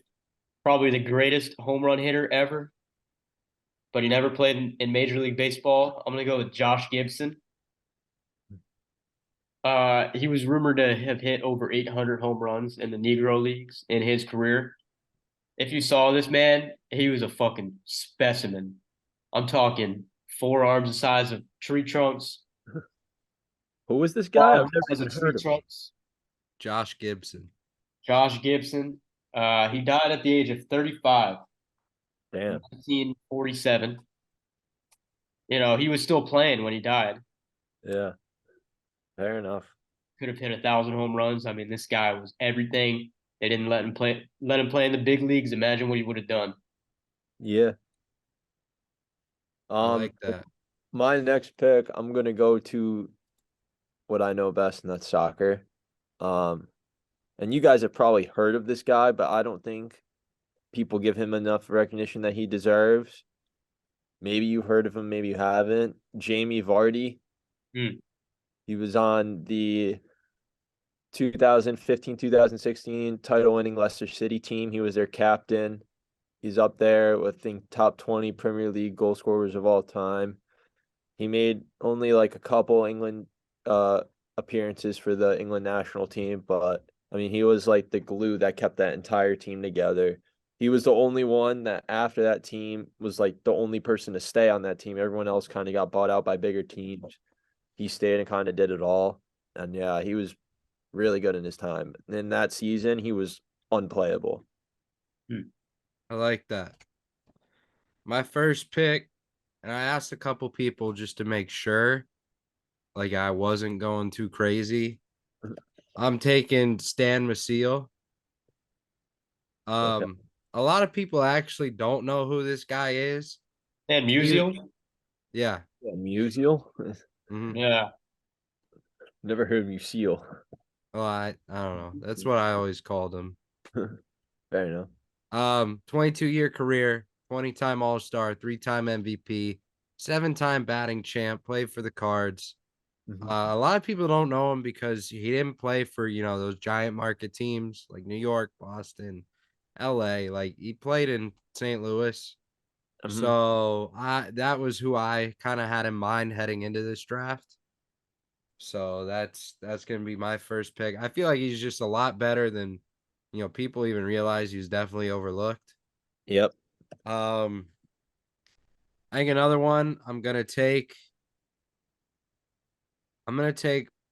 probably the greatest home run hitter ever, but he never played in Major League Baseball. I'm gonna go with Josh Gibson. He was rumored to have hit over 800 home runs in the Negro Leagues in his career. If you saw this man, he was a fucking specimen. I'm talking forearms the size of tree trunks, Who was this guy? I've arms the never size even of tree heard of him. trunks. Josh Gibson. Josh Gibson. He died at the age of 35 in Damn. 1947. You know, he was still playing when he died. Yeah. Fair enough. Could have hit 1,000 home runs. I mean, this guy was everything. They didn't let him play in the big leagues. Imagine what he would have done. Yeah. I like that. My next pick, I'm gonna go to what I know best, and that's soccer. Um, and you guys have probably heard of this guy, but I don't think people give him enough recognition that he deserves. Maybe you've heard of him, maybe you haven't. Jamie Vardy. Hmm. He was on the 2015-2016 title-winning Leicester City team. He was their captain. He's up there with, I think, top 20 Premier League goal scorers of all time. He made only like a couple England appearances for the England national team, but I mean, he was like the glue that kept that entire team together. He was the only one that after that team was like the only person to stay on that team. Everyone else kind of got bought out by bigger teams. He stayed and kind of did it all. And yeah, he was really good in his time. In that season, he was unplayable. I like that. My first pick, and I asked a couple people just to make sure, like I wasn't going too crazy. I'm taking Stan Musial. Okay. A lot of people actually don't know who this guy is. And Musial? Yeah. Yeah, Musial? Mhm. Yeah. Never heard of Musial. Well, I don't know. That's what I always called him. Fair enough. 22-year career, 20-time All-Star, 3-time MVP, 7-time batting champ, played for the Cards. A lot of people don't know him because he didn't play for, those giant market teams like New York, Boston, LA. Like he played in St. Louis. So that was who I kind of had in mind heading into this draft. So that's gonna be my first pick. I feel like he's just a lot better than people even realize. He's definitely overlooked. Yep. I think another one I'm gonna take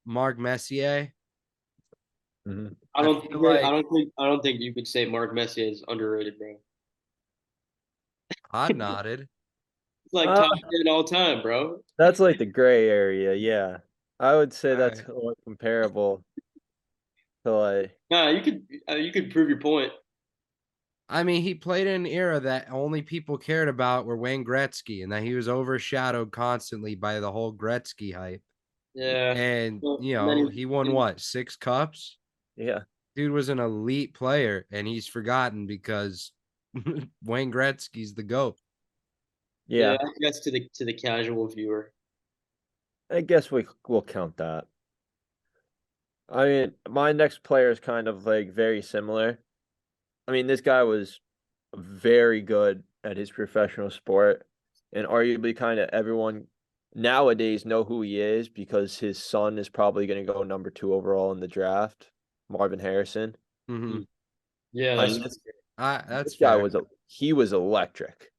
Mark Messier. I I don't feel like I don't think you could say Mark Messier is underrated, bro. Hod nodded. It's like Uh, top 10 all time, bro. that's like the gray area. Yeah. I would say All that's right. like comparable to like, Nah, you could prove your point. I mean, he played in an era that only people cared about were Wayne Gretzky, and that he was overshadowed constantly by the whole Gretzky hype. Yeah. And Well, and then he won what, 6 cups? yeah. Dude was an elite player, and he's forgotten because Wayne Gretzky's the GOAT. Yeah. I guess to the casual viewer. I guess we'll count that. I mean, my next player is kind of like very similar. I mean, this guy was very good at his professional sport, and arguably kind of everyone nowadays know who he is because his son is probably going to go number 2 overall in the draft, Marvin Harrison. Mm-hmm. Yeah, I that's mean, That's this guy fair. he was electric.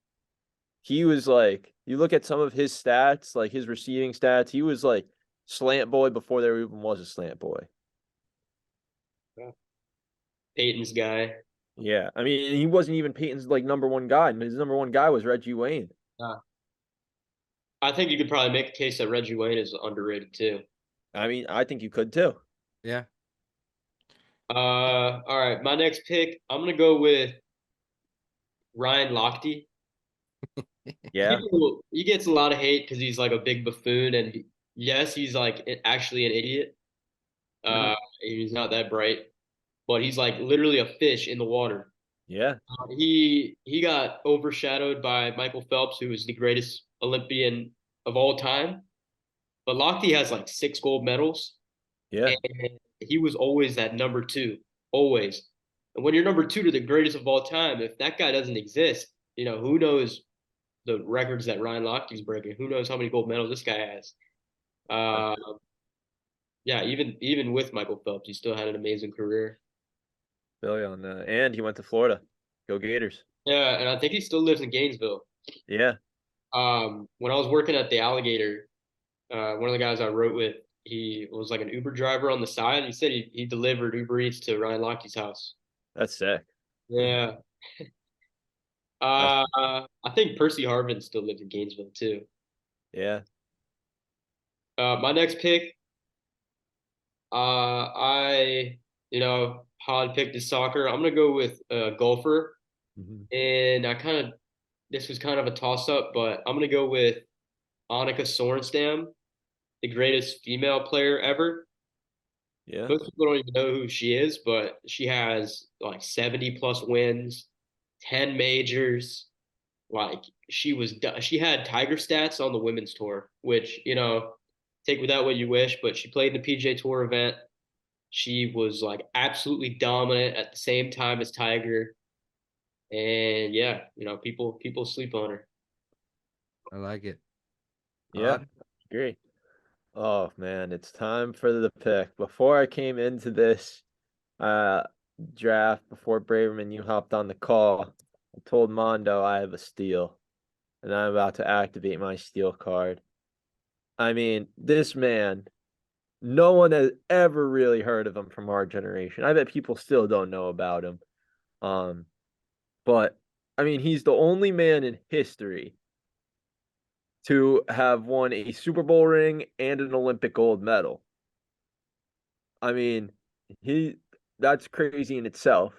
He was like, you look at some of his stats, like his receiving stats, he was like slant boy before there even was a slant boy. Peyton's guy. Yeah. I mean, he wasn't even Peyton's like number one guy. His number one guy was Reggie Wayne. I think you could probably make a case that Reggie Wayne is underrated too. I mean, I think you could too. Yeah. All right, my next pick, I'm gonna go with Ryan Lochte. Yeah. He gets a lot of hate because he's like a big buffoon, and yes, he's like actually an idiot. Mhm. He's not that bright, but he's like literally a fish in the water. Yeah. He got overshadowed by Michael Phelps, who is the greatest Olympian of all time. But Lochte has like 6 gold medals, Yeah. and he was always that number two, always. And when you're number two to the greatest of all time, if that guy doesn't exist, who knows the records that Ryan Lochte's breaking? Who knows how many gold medals this guy has? Uh, yeah, even with Michael Phelps, he still had an amazing career. Billy on that. And he went to Florida. Go Gators. Yeah, and I think he still lives in Gainesville. Yeah. When I was working at the Alligator, one of the guys I wrote with, he was like an Uber driver on the side. He said he delivered Uber Eats to Ryan Lochte's house. That's sick. Yeah. That's, I think Percy Harvin still lives in Gainesville too. yeah. My next pick, I Pod picked is soccer. I'm gonna go with golfer, Mhm. and this was kind of a toss up, but I'm gonna go with Annika Sorenstam, the greatest female player ever. Yeah. Most people don't even know who she is, but she has like 70 plus wins, 10 majors. Like she had Tiger stats on the women's tour, which, take with that what you wish, but she played in the PGA Tour event. She was like absolutely dominant at the same time as Tiger. And yeah, people sleep on her. I like it. Yeah. Agree. Oh man, it's time for the pick. Before I came into this uh draft, before Braverman, you hopped on the call, I told Mondo I have a steal, and I'm about to activate my steal card. I mean, this man, no one has ever really heard of him from our generation. I bet people still don't know about him. Um, but I mean, he's the only man in history to have won a Super Bowl ring and an Olympic gold medal. I mean, he that's crazy in itself.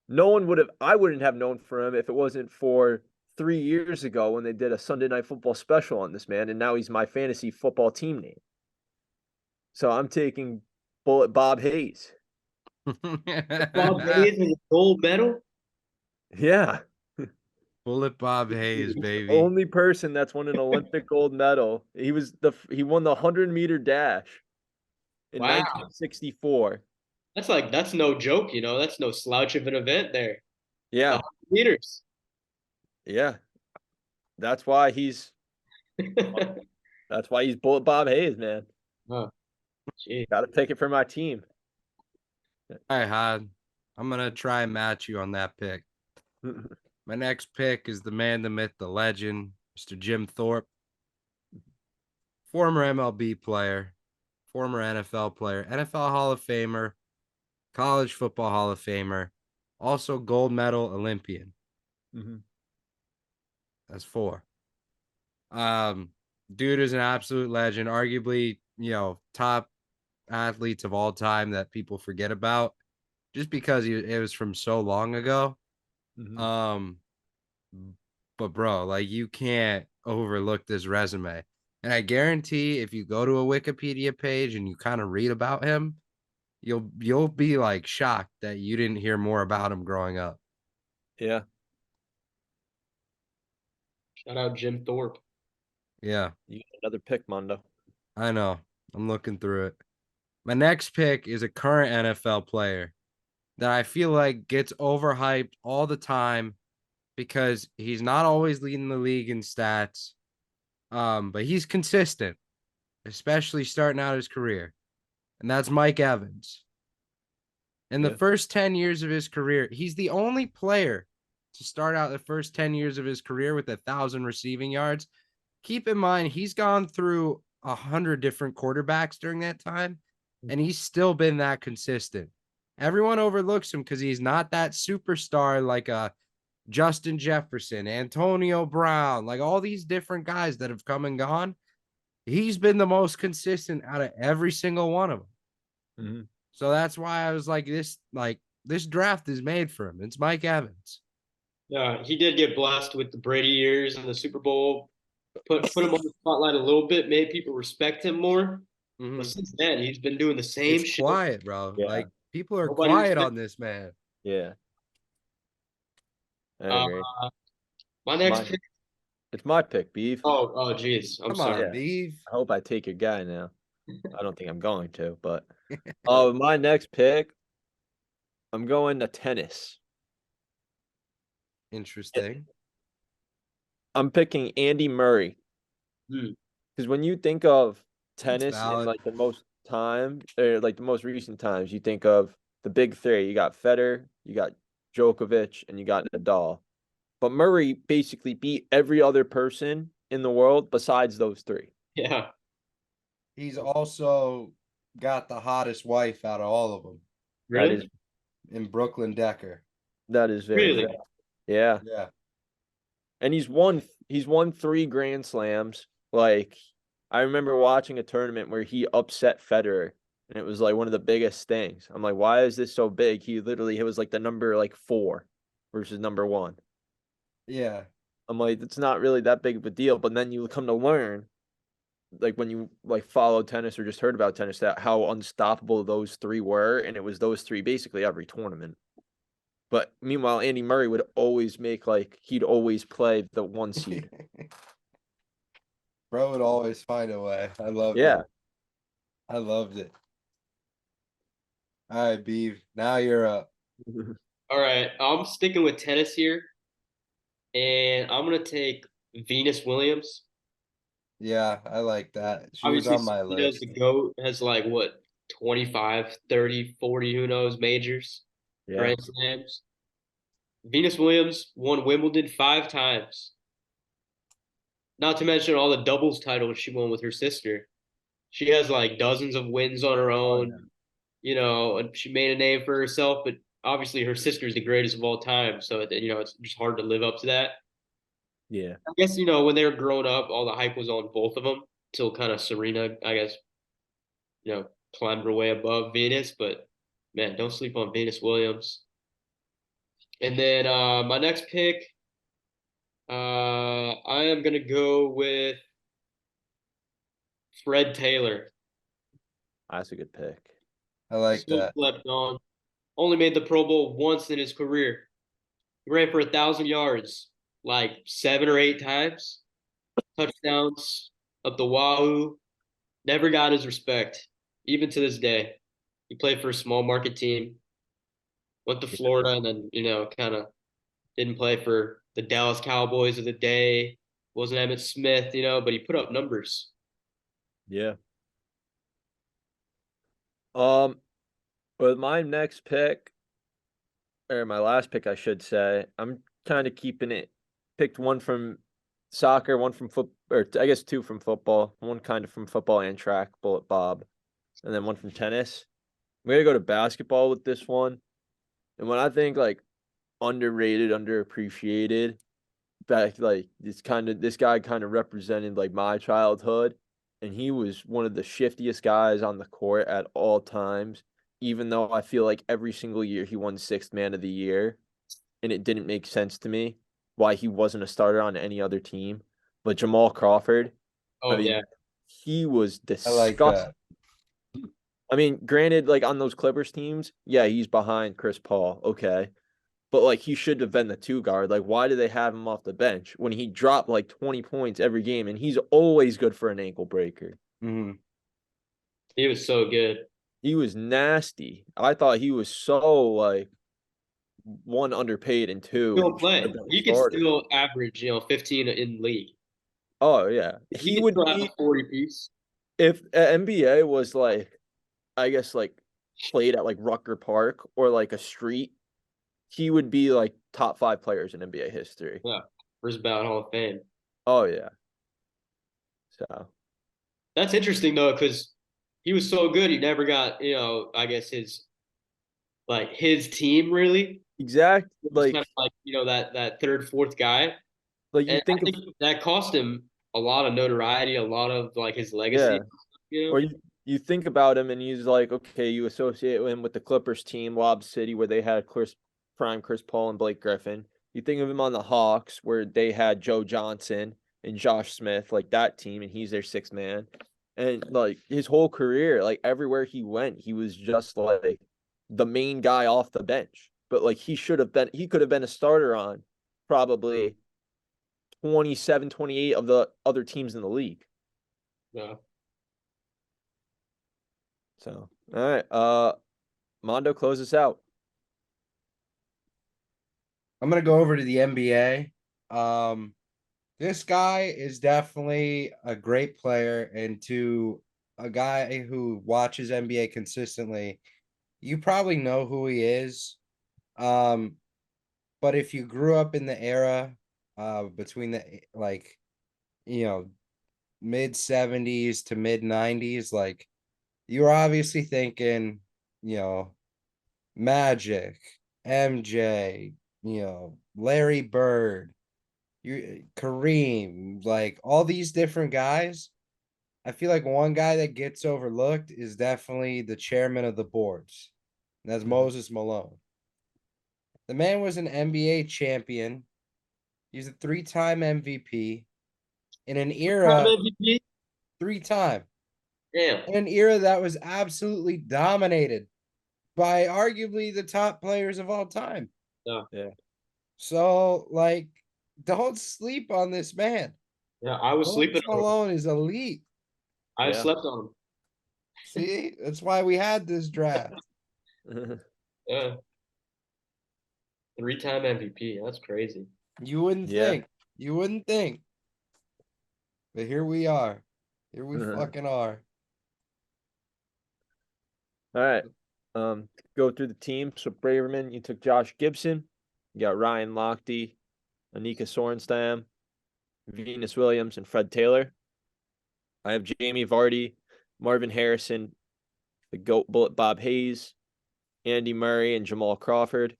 No one would have I wouldn't have known for him if it wasn't for 3 years ago when they did a Sunday Night Football special on this man, and now he's my fantasy football team name. So I'm taking Bullet Bob Hayes. Bob Hayes with a gold medal? Yeah. Bullet Bob He's Hayes, the baby. only person that's won an Olympic gold medal. He won the 100-meter dash in Wow. 1964. That's no joke, That's no slouch of an event there. The Yeah. 100 meters. Yeah. That's why he's that's why he's Bullet Bob Hayes, man. Oh, gee. Got to pick it for my team. All right, Hod. I'm gonna try and match you on that pick. My next pick is the man, the myth, the legend, Mr. Jim Thorpe, former MLB player, former NFL player, NFL Hall of Famer, college football Hall of Famer, also gold medal Olympian. Mm-hmm. That's 4. Dude is an absolute legend, arguably, top athletes of all time that people forget about just because it was from so long ago. Mm-hmm. But bro, like you can't overlook this resume. And I guarantee if you go to a Wikipedia page and you kind of read about him, you'll be like shocked that you didn't hear more about him growing up. Yeah. Shout out Jim Thorpe. Yeah, You got another pick, Mondo. I know. I'm looking through it. My next pick is a current NFL player that I feel like gets overhyped all the time because he's not always leading the league in stats. But he's consistent, especially starting out his career. And that's Mike Evans. In the first 10 years of his career, he's the only player to start out the first 10 years of his career with 1,000 receiving yards. Keep in mind, he's gone through 100 different quarterbacks during that time, and he's still been that consistent. Everyone overlooks him because he's not that superstar like a Justin Jefferson, Antonio Brown, like all these different guys that have come and gone. He's been the most consistent out of every single one of them. Mm-hmm. So that's why I was this draft is made for him. It's Mike Evans. Yeah, he did get blessed with the Brady years and the Super Bowl. Put him on the spotlight a little bit, made people respect him more. Mm-hmm. But since then, he's been doing the same it's shit. Quiet, bro. Yeah. Like people are quiet on this man. Yeah. I agree. My next pick. It's my pick, Beef. Oh, geez. I'm sorry. On, Beef. I hope I take your guy now. I don't think I'm going to, but my next pick, I'm going to tennis. Interesting. I'm picking Andy Murray. Because when you think of tennis in like the most recent times, you think of the big three. You got Federer, you got Djokovic, and you got Nadal. But Murray basically beat every other person in the world besides those three. Yeah. He's also got the hottest wife out of all of them. Really? In Brooklyn Decker. That is very really? fair. Yeah. Yeah. And he's won 3 Grand Slams. Like, I remember watching a tournament where he upset Federer, and it was like one of the biggest things. I'm like, why is this so big? He was like the number 4 versus number 1. Yeah. I'm like, it's not really that big of a deal. But then you come to learn, like when you follow tennis or just heard about tennis, that how unstoppable those three were, and it was those three basically every tournament. But meanwhile, Andy Murray would always he'd always play the 1 seed. Bro would always find a way. I loved it. I loved it. All right, Beef. Now you're up. All right. I'm sticking with tennis here. And I'm going to take Venus Williams. Yeah, I like that. She Obviously, was on my list. The GOAT has 25, 30, 40, who knows, majors, Grand Slams. Venus Williams won Wimbledon 5 times. Not to mention all the doubles titles she won with her sister. She has dozens of wins on her own. And she made a name for herself, but obviously her sister is the greatest of all time. So, it's just hard to live up to that. Yeah. I guess, when they were growing up, all the hype was on both of them till kind of Serena, I guess, climbed her way above Venus. But, man, don't sleep on Venus Williams. And then my next pick, I am going to go with Fred Taylor. That's a good pick. I like that. Slept on. Only made the Pro Bowl once in his career. He ran for 1,000 yards 7 or 8 times. Touchdowns up the wahoo. Never got his respect, even to this day. He played for a small market team. Went to Florida and then, kind of didn't play for the Dallas Cowboys of the day. Wasn't Emmitt Smith, but he put up numbers. Yeah. With my next pick, or my last pick, I should say, I'm kind of keeping it. Picked one from soccer, one from football, or I guess 2 from football, one kind of from football and track, Bullet Bob, and then one from tennis. I'm gonna go to basketball with this one. And when I think underrated, underappreciated, this guy kind of represented my childhood, and he was one of the shiftiest guys on the court at all times. Even though I feel like every single year he won 6th man of the year, and it didn't make sense to me why he wasn't a starter on any other team. But Jamal Crawford, yeah, he was disgusting. I like that. I mean, granted, on those Clippers teams, yeah, he's behind Chris Paul, okay. But he should have been the 2 guard. Why do they have him off the bench when he dropped 20 points every game, and he's always good for an ankle breaker? Mm-hmm. He was so good. He was nasty. I thought he was so 1, underpaid, and 2, Still play. He could still average 15 in league. Oh yeah, he would have a 40 piece. If NBA was I guess played at like Rucker Park or like a street, he would be like top 5 players in NBA history. Yeah, first ballot Hall of Fame. Oh yeah. So That's interesting though, because he was so good, he never got, I guess his team really. exact It was kind like of like, that third, fourth guy. you And I think of think that cost him a lot of notoriety, a lot of like his legacy, yeah, or you think about him and he's like, okay, you associate him with the Clippers team, Lob City, where they had prime Chris Paul and Blake Griffin. You think of him on the Hawks, where they had Joe Johnson and Josh Smith, like that team, and he's their sixth man. And like his whole career, like everywhere he went, he was just like the main guy off the bench. But like he could have been a starter on probably 27, 28 of the other teams in the league. Yeah. So, all right. Mondo, close us out. I'm gonna go over to the NBA. This guy is definitely a great player, and to a guy who watches NBA consistently, you probably know who he is. Um, but if you grew up in the era between the like, you know, mid 70s to mid 90s, like you were obviously thinking, you know, Magic, MJ, Larry Bird, Kareem, like all these different guys. I feel like one guy that gets overlooked is definitely the chairman of the boards. And that's Moses Malone. The man was an NBA champion. He's a three-time MVP in an era, MVP? three-time, Damn. in an era that was absolutely dominated by arguably the top players of all time. Yeah. So, like, don't sleep on this man. Yeah, I was sleeping Moses on him. Malone is elite. I Yeah. slept on See, that's why we had this draft. him. Yeah. Three-time MVP. That's crazy. You wouldn't Yeah. think. You wouldn't think. But here we are. Here we fucking are. All right. Go through the team. So Braverman, you took Josh Gibson. You got Ryan Lochte, Anika Sorenstam, Venus Williams, and Fred Taylor. I have Jamie Vardy, Marvin Harrison, the GOAT Bullet Bob Hayes, Andy Murray, and Jamal Crawford.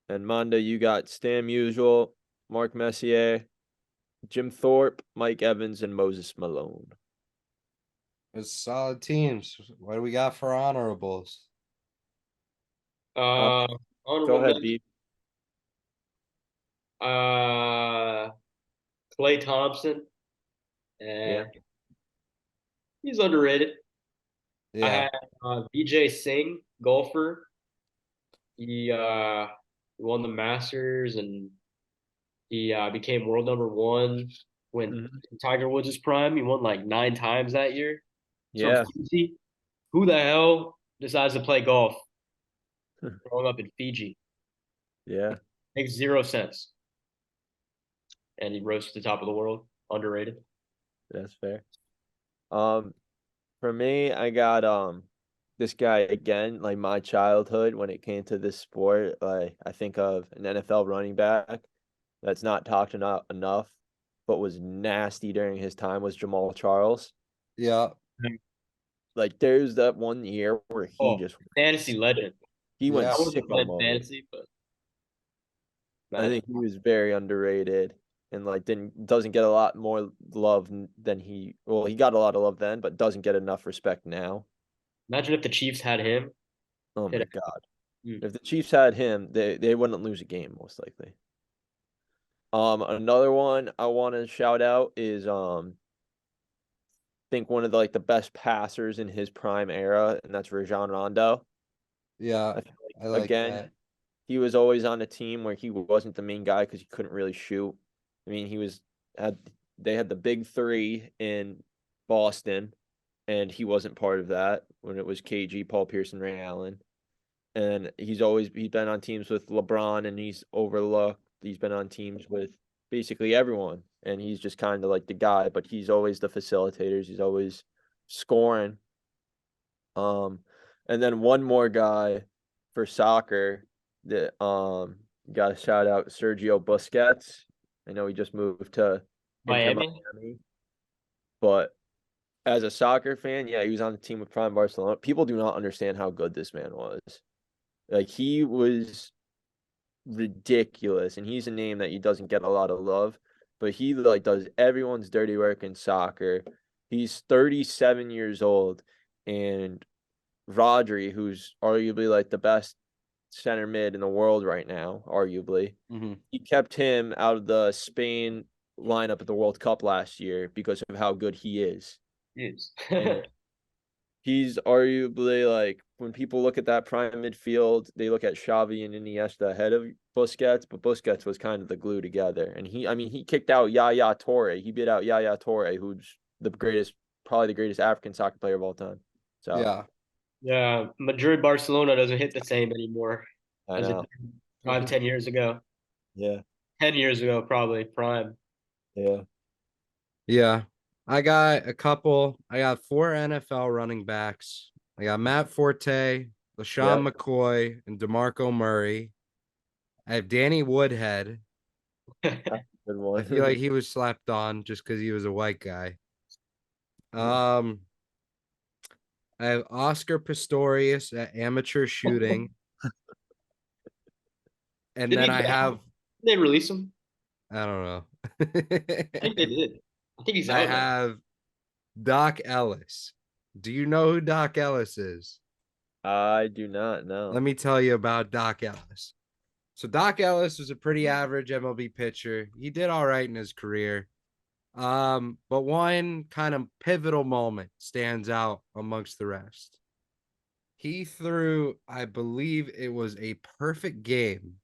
And Mondo, you got Stan Musial, Mark Messier, Jim Thorpe, Mike Evans, and Moses Malone. It's solid teams. What do we got for honorables? Uh, Go honorable ahead, mention. B. Klay Thompson. Yeah. He's underrated. I Yeah. had BJ Singh, golfer. He won the Masters and he became world number one when Tiger Woods' prime. He won like 9 times that year. Yeah. From Fiji. Who the hell decides to play golf growing up in Fiji? Yeah. Makes 0 sense. And he rose to the top of the world. Underrated. That's fair. For me, I got this guy again, like my childhood when it came to this sport. Like I think of an NFL running back that's not talked about enough, but was nasty during his time was Jamal Charles. Yeah. Like there's that one year where he just fantasy legend. he went Yeah. I wasn't sicko playing mode. fantasy, but I think he was very underrated and like doesn't get a lot more love than he got a lot of love then, but doesn't get enough respect now. imagine if the Chiefs had him. Oh my God. Mm. If the Chiefs had him, they wouldn't lose a game most likely. Another one I want to shout out is think one of the the best passers in his prime era, and that's Rajon Rondo. Yeah. I feel I like again, that. he was always on a team where he wasn't the main guy because he couldn't really shoot. I mean, they had the big three in Boston, and he wasn't part of that when it was KG, Paul Pierce, and Ray Allen. And he's been on teams with LeBron, and he's overlooked. He's been on teams with basically everyone, and he's just kind of like the guy, but he's always the facilitators. He's always scoring. And then one more guy for soccer that got to shout out Sergio Busquets. I know he just moved to Inter Miami. Miami, but as a soccer fan, yeah, he was on the team with Prime Barcelona. People do not understand how good this man was. Like he was ridiculous, and he's a name that he doesn't get a lot of love, but he like does everyone's dirty work in soccer. He's 37 years old, and Rodri, who's arguably like the best center mid in the world right now, arguably, he kept him out of the Spain lineup at the World Cup last year because of how good he is. Yes. And he's arguably like when people look at that prime midfield, they look at Xavi and Iniesta ahead of Busquets, but Busquets was kind of the glue together. And he kicked out Yaya Toure. He beat out Yaya Toure, who's probably the greatest African soccer player of all time. So Yeah. Yeah, Madrid Barcelona doesn't hit the same anymore I as it know. did 5, 10 years ago. Yeah. 10 years ago, probably prime. Yeah. Yeah. I got 4 NFL running backs. I got Matt Forte, LaShawn Yep. McCoy, and DeMarco Murray. I have Danny Woodhead. Good I one. feel like he was slapped on just because he was a white guy. I have Oscar Pistorius at amateur shooting. And Did then he I die? have, Did they release him? I don't know. I think they did. I think he's I out now. have Doc Ellis. Do you know who Doc Ellis is? I do not know. Let me tell you about Doc Ellis. So Doc Ellis was a pretty average MLB pitcher. He did all right in his career. But one kind of pivotal moment stands out amongst the rest. He threw, I believe it was a perfect game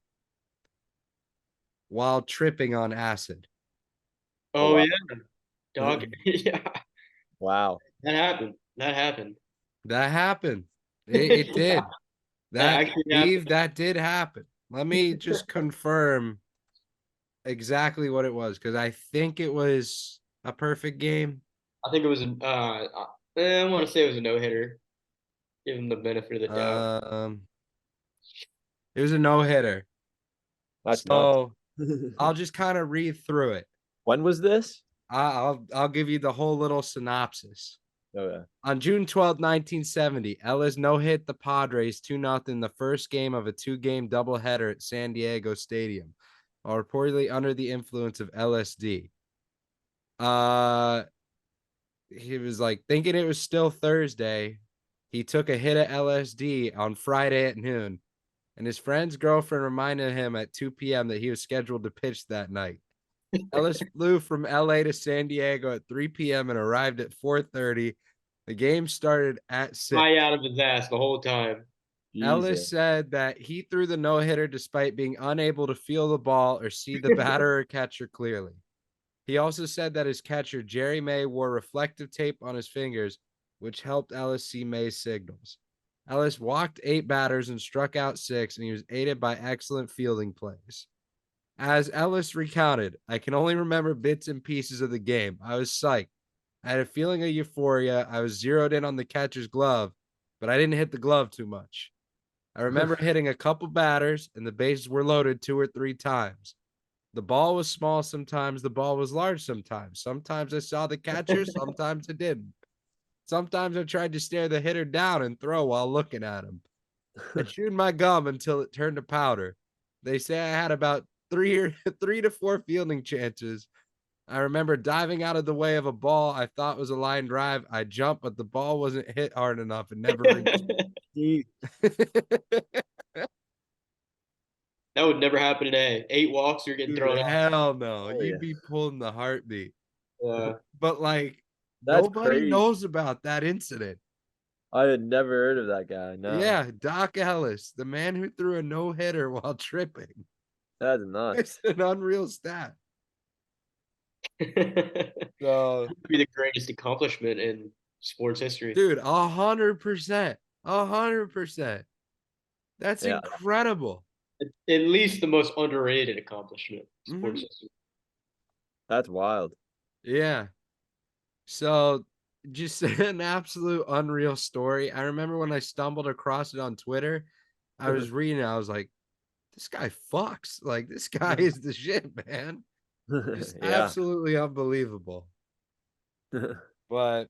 while tripping on acid. Oh, wow. yeah, Dog. Yeah, Wow. that happened. That happened. That happened. It did. That That actually Steve, happened. that did happen. Let me just confirm exactly what it was because I think it was a perfect game. I think it was I want to say it was a no hitter. Give him the benefit of the doubt. Um, it was a no hitter. That's nuts. So I'll just kind of read through it. When was this? I'll give you the whole little synopsis. Okay. On June 12th, 1970, Ellis no-hit the Padres 2-0 the first game of a 2-game doubleheader at San Diego Stadium, while reportedly under the influence of LSD. He was like thinking it was still Thursday. He took a hit of LSD on Friday at noon, and his friend's girlfriend reminded him at 2 p.m. that he was scheduled to pitch that night. Ellis flew from LA to San Diego at 3 p.m. and arrived at 4:30. The game started at 6. High out of his ass the whole time. Ellis Jesus. said that he threw the no-hitter despite being unable to feel the ball or see the batter or catcher clearly. He also said that his catcher, Jerry May, wore reflective tape on his fingers, which helped Ellis see May's signals. Ellis walked 8 batters and struck out 6, and he was aided by excellent fielding plays. As Ellis recounted, I can only remember bits and pieces of the game. I was psyched. I had a feeling of euphoria. I was zeroed in on the catcher's glove, but I didn't hit the glove too much. I remember hitting a couple batters, and the bases were loaded 2 or 3 times. The ball was small sometimes, the ball was large sometimes. Sometimes I saw the catcher, sometimes I didn't. Sometimes I tried to stare the hitter down and throw while looking at him. I chewed my gum until it turned to powder. They say I had about 3 to 4 fielding chances. I remember diving out of the way of a ball I thought was a line drive. I jumped, but the ball wasn't hit hard enough and never reached me. That would never happen today. 8 walks, you're getting Dude, thrown out. hell no. Oh, You'd yeah. be pulling the heartbeat. Yeah. But like That's nobody crazy. knows about that incident. I had never heard of that guy. No. Yeah, Doc Ellis, the man who threw a no-hitter while tripping. That's nuts. It's an unreal stat. That So, would be the greatest accomplishment in sports history. dude, 100%. 100%. That's Yeah. incredible. At least the most underrated accomplishment in sports history. That's wild. Yeah. So just an absolute unreal story. I remember when I stumbled across it on Twitter, I was reading it, I was like, this guy fucks. Like, this guy is the shit, man. Just Yeah. absolutely unbelievable. But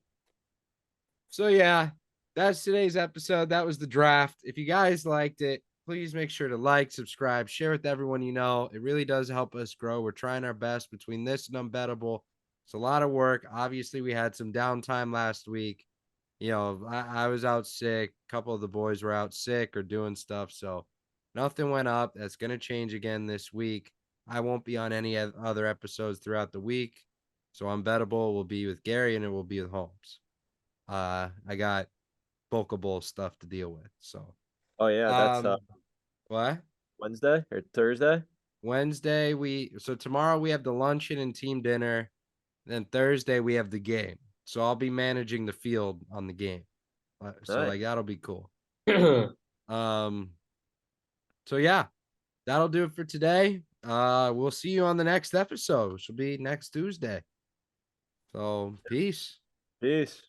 so yeah, that's today's episode. That was the draft. If you guys liked it, please make sure to like, subscribe, share with everyone you know. It really does help us grow. We're trying our best between this and Unbettable. It's a lot of work. Obviously, we had some downtime last week. You know, I was out sick. A couple of the boys were out sick or doing stuff. So nothing went up. That's going to change again this week. I won't be on any other episodes throughout the week. So Unbettable will be with Gary and it will be with Holmes. I got bookable stuff to deal with. So, Oh yeah, that's what? Wednesday or Thursday? Wednesday so tomorrow we have the luncheon and team dinner. Then Thursday we have the game. So I'll be managing the field on the game. So Nice. like that'll be cool. Um so yeah, that'll do it for today. We'll see you on the next episode, which will be next Tuesday. So peace. Peace.